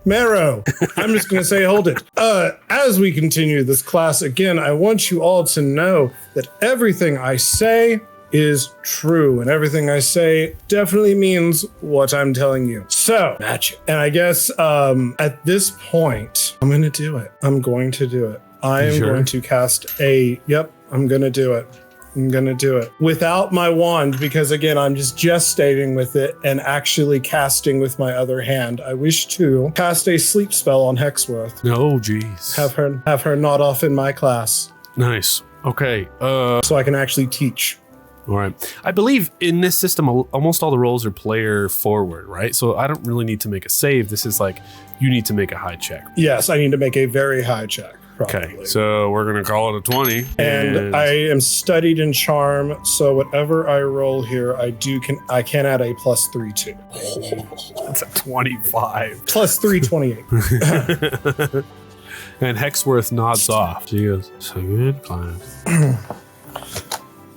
Marrow, I'm just going to say, hold it. As we continue this class, again, I want you all to know that everything I say is true, and everything I say definitely means what I'm telling you. So, magic. And I guess at this point, I'm going to do it. I'm going to do it. I am going to cast I'm going to do it. I'm going to do it without my wand, because again, I'm just gestating with it and actually casting with my other hand. I wish to cast a sleep spell on Hexworth. Oh, geez. Have her nod off in my class. Nice. Okay. So I can actually teach. All right. I believe in this system, almost all the rolls are player forward, right? So I don't really need to make a save. This is like, you need to make a high check. Yes, I need to make a very high check. Probably. Okay, so we're going to call it a 20. And I am studied in charm, so whatever I roll here, I can add a +3 to. That's a 25. +3, 28. And Hexworth nods off. She goes, so good class.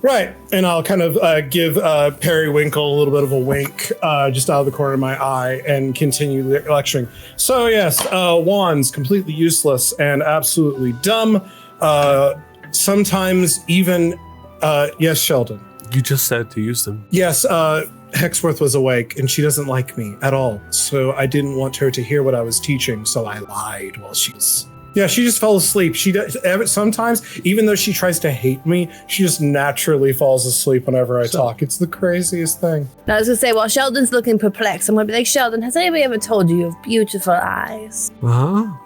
Right, and I'll kind of give Periwinkle a little bit of a wink just out of the corner of my eye and continue lecturing. So yes, wands, completely useless and absolutely dumb. Sometimes even, yes, Sheldon. You just said to use them. Yes, Hexworth was awake and she doesn't like me at all. So I didn't want her to hear what I was teaching, so I lied while she was... Yeah, she just fell asleep. She does, sometimes, even though she tries to hate me, she just naturally falls asleep whenever I talk. It's the craziest thing. I was going to say, while Sheldon's looking perplexed, I'm going to be like, Sheldon, has anybody ever told you have beautiful eyes? No.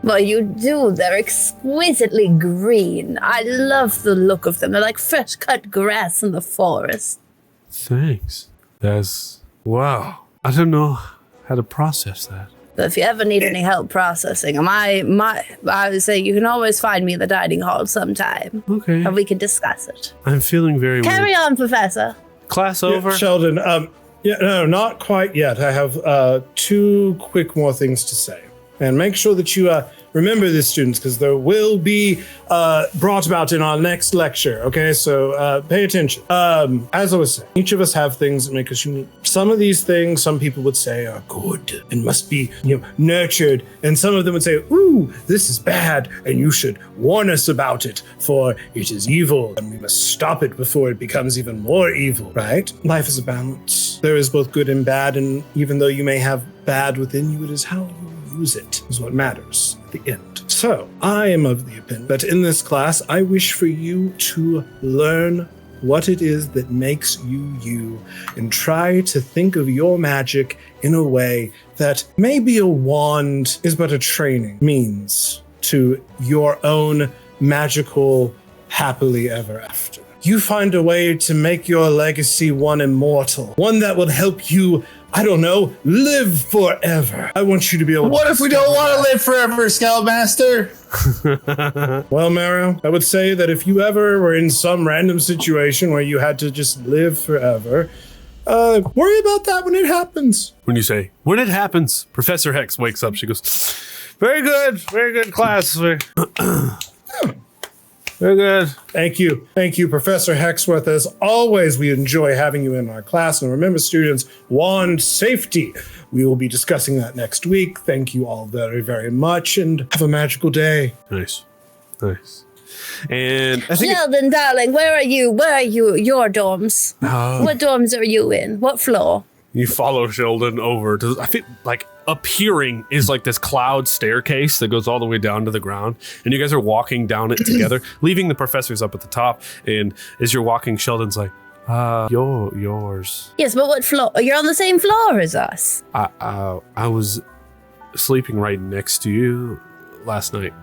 Well, you do. They're exquisitely green. I love the look of them. They're like fresh cut grass in the forest. Thanks. Wow. I don't know how to process that. But if you ever need any help processing, I would say you can always find me in the dining hall sometime. Okay. And we can discuss it. I'm feeling very Carry weird. on, Professor. Class Yeah, over? Sheldon, no, not quite yet. I have 2 quick more things to say. And make sure that you remember this, students, because there will be brought about in our next lecture. Okay, so pay attention. As I was saying, each of us have things that make us unique. Some of these things, some people would say are good and must be, nurtured, and some of them would say, "Ooh, this is bad, and you should warn us about it, for it is evil, and we must stop it before it becomes even more evil." Right? Life is a balance. There is both good and bad, and even though you may have bad within you, it is how you use it is what matters at the end. So, I am of the opinion that in this class, I wish for you to learn what it is that makes you you, and try to think of your magic in a way that maybe a wand is but a training means to your own magical happily ever after. You find a way to make your legacy one immortal, one that will help you, I don't know, live forever. I want you to be able What to if we don't want to live forever, Scoutmaster? Well, Marrow, I would say that if you ever were in some random situation where you had to just live forever, worry about that when it happens. When you say, when it happens, Professor Hex wakes up. She goes, very good class. Very good. Thank you, Professor Hexworth. As always, we enjoy having you in our class. And remember, students, wand safety. We will be discussing that next week. Thank you all very, very much, and have a magical day. Nice. And I think Sheldon, darling, where are you? Your dorms? What dorms are you in? What floor? you follow Sheldon over to, I think, like, appearing is like this cloud staircase that goes all the way down to the ground, and you guys are walking down it together, leaving the professors up at the top. And as you're walking, Sheldon's like, yours. Yes, but what floor? You're on the same floor as us. I was sleeping right next to you last night.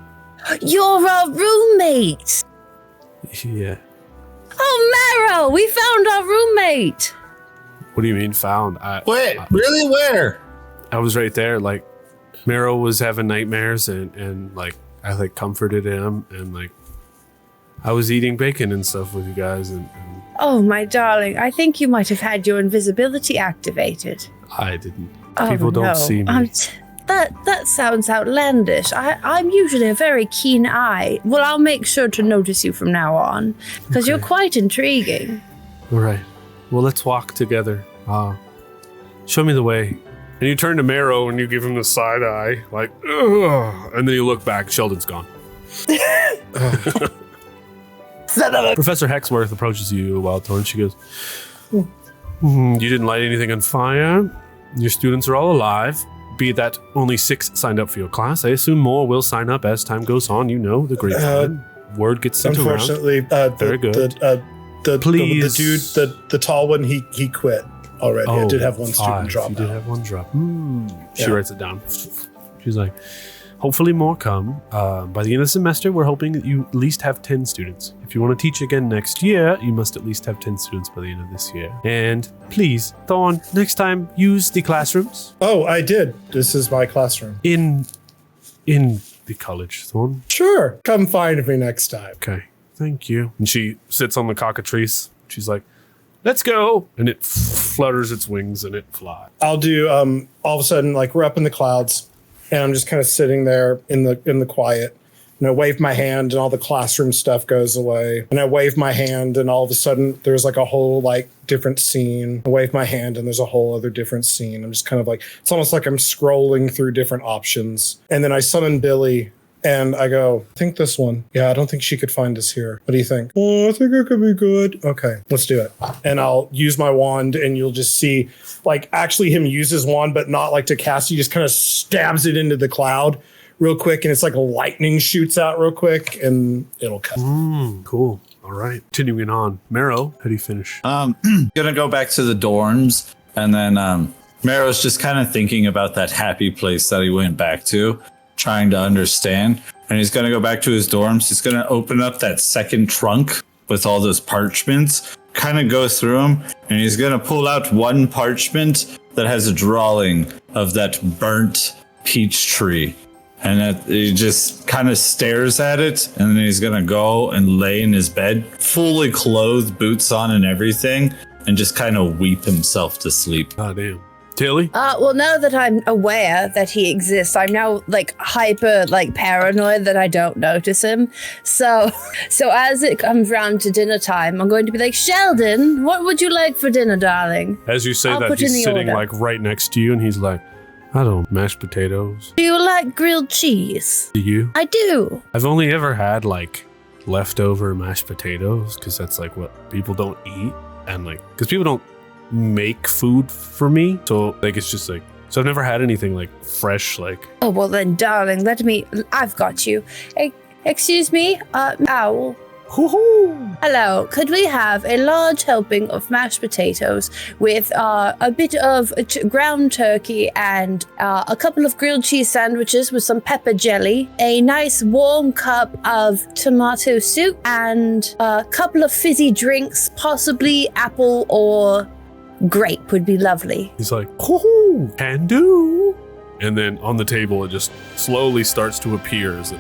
You're our roommate. Yeah. Oh, Marrow, we found our roommate. What do you mean found? Wait, really? Where? I was right there. Like, Marrow was having nightmares, and like, I like comforted him, and like, I was eating bacon and stuff with you guys, and Oh, my darling, I think you might have had your invisibility activated. I didn't. Oh, People don't no. see me. That sounds outlandish. I'm usually a very keen eye. Well, I'll make sure to notice you from now on, because you're quite intriguing. All right. Well, let's walk together. Show me the way. And you turn to Marrow and you give him the side eye, like, ugh. And then you look back. Sheldon's gone. Professor Hexworth approaches you, Wild Thorn. She goes, you didn't light anything on fire. Your students are all alive. Be that only 6 signed up for your class. I assume more will sign up as time goes on. You know, the grapevine. Word gets sent around. Unfortunately, Very good. The Please. dude, the tall one, he quit already. I did have one student 5. drop You out. did have one drop. She Yeah. writes it down. She's like, hopefully more come. By the end of the semester, we're hoping that you at least have 10 students. If you want to teach again next year, you must at least have 10 students by the end of this year. And please, Thorn, next time, use the classrooms Oh, I did. This is my classroom. in the college, Thorn. Sure. Come find me next time. Okay, thank you. And she sits on the cockatrice. She's like, let's go. And it flutters its wings and it flies. I'll do all of a sudden, like, we're up in the clouds, and I'm just kind of sitting there in the quiet. And I wave my hand, and all the classroom stuff goes away. And I wave my hand, and all of a sudden there's like a whole like different scene. I wave my hand, and there's a whole other different scene. I'm just kind of like, it's almost like I'm scrolling through different options. And then I summon Billy, and I go, I think this one. Yeah, I don't think she could find us here. What do you think? Oh, I think it could be good. Okay, let's do it. And I'll use my wand, and you'll just see, like, actually him use his wand, but not like to cast. He just kind of stabs it into the cloud real quick, and it's like lightning shoots out real quick, and it'll cut. Cool. All right. Continuing on. Marrow, how do you finish? Gonna go back to the dorms, and then Marrow's just kind of thinking about that happy place that he went back to, trying to understand. And he's gonna go back to his dorms. He's gonna open up that second trunk with all those parchments, kind of go through them, and he's gonna pull out one parchment that has a drawing of that burnt peach tree. And he just kind of stares at it, and then he's gonna go and lay in his bed, fully clothed, boots on and everything, and just kind of weep himself to sleep. Oh, damn. Tilly? Well, now that I'm aware that he exists, I'm now hyper paranoid that I don't notice him. So as it comes round to dinner time, I'm going to be like, Sheldon, what would you like for dinner, darling? As you say I'll that, put in he's the sitting order. right next to you, and he's like, I don't mashed potatoes. Do you like grilled cheese? Do you? I do. I've only ever had leftover mashed potatoes because that's what people don't eat, and because people don't make food for me, so it's just so I've never had anything fresh. Oh, well then, darling, I've got you. Excuse me, owl. Hoo-hoo! Hello, could we have a large helping of mashed potatoes with a bit of ground turkey and a couple of grilled cheese sandwiches with some pepper jelly, a nice warm cup of tomato soup, and a couple of fizzy drinks, possibly apple or grape would be lovely. He's like, hoo-hoo, can do. And then on the table, it just slowly starts to appear as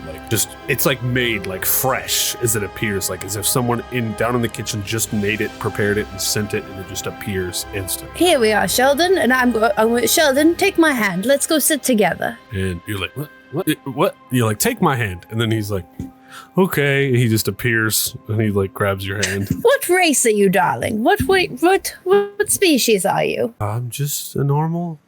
it's made fresh as it appears, as if someone down in the kitchen just made it, prepared it, and sent it, and it just appears instantly. Here we are, Sheldon, and I'm Sheldon, take my hand. Let's go sit together. And you're like, what? You're like, take my hand. And then he's like, okay. And he just appears, and he grabs your hand. What race are you, darling? What species are you? I'm just a normal.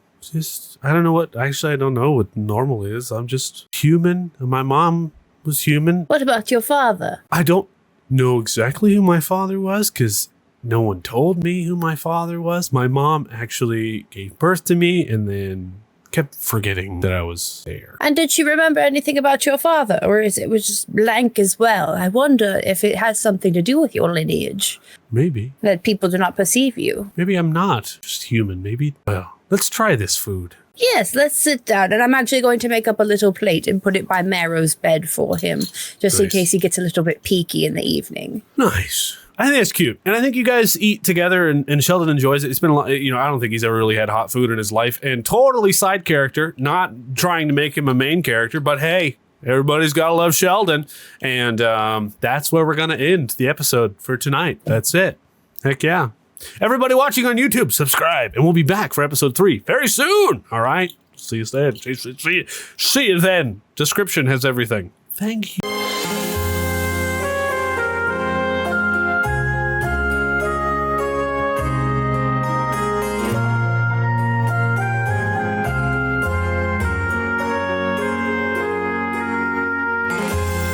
I don't know I don't know what normal is. I'm just human. My mom was human. What about your father? I don't know exactly who my father was because no one told me who my father was. My mom actually gave birth to me and then kept forgetting that I was there. And did she remember anything about your father, or was it just blank as well? I wonder if it has something to do with your lineage. Maybe. That people do not perceive you. Maybe I'm not just human. Maybe. Well, let's try this food. Yes, let's sit down, and I'm actually going to make up a little plate and put it by Marrow's bed for him, just in Nice. case he gets a little bit peaky in the evening. Nice. I think that's cute. And I think you guys eat together and Sheldon enjoys it. It's been a lot, I don't think he's ever really had hot food in his life. And totally side character, not trying to make him a main character, but hey, everybody's got to love Sheldon. And that's where we're going to end the episode for tonight. That's it. Heck yeah. Everybody watching on YouTube, subscribe, and we'll be back for episode 3 very soon. All right. See you then. See you then. Description has everything. Thank you.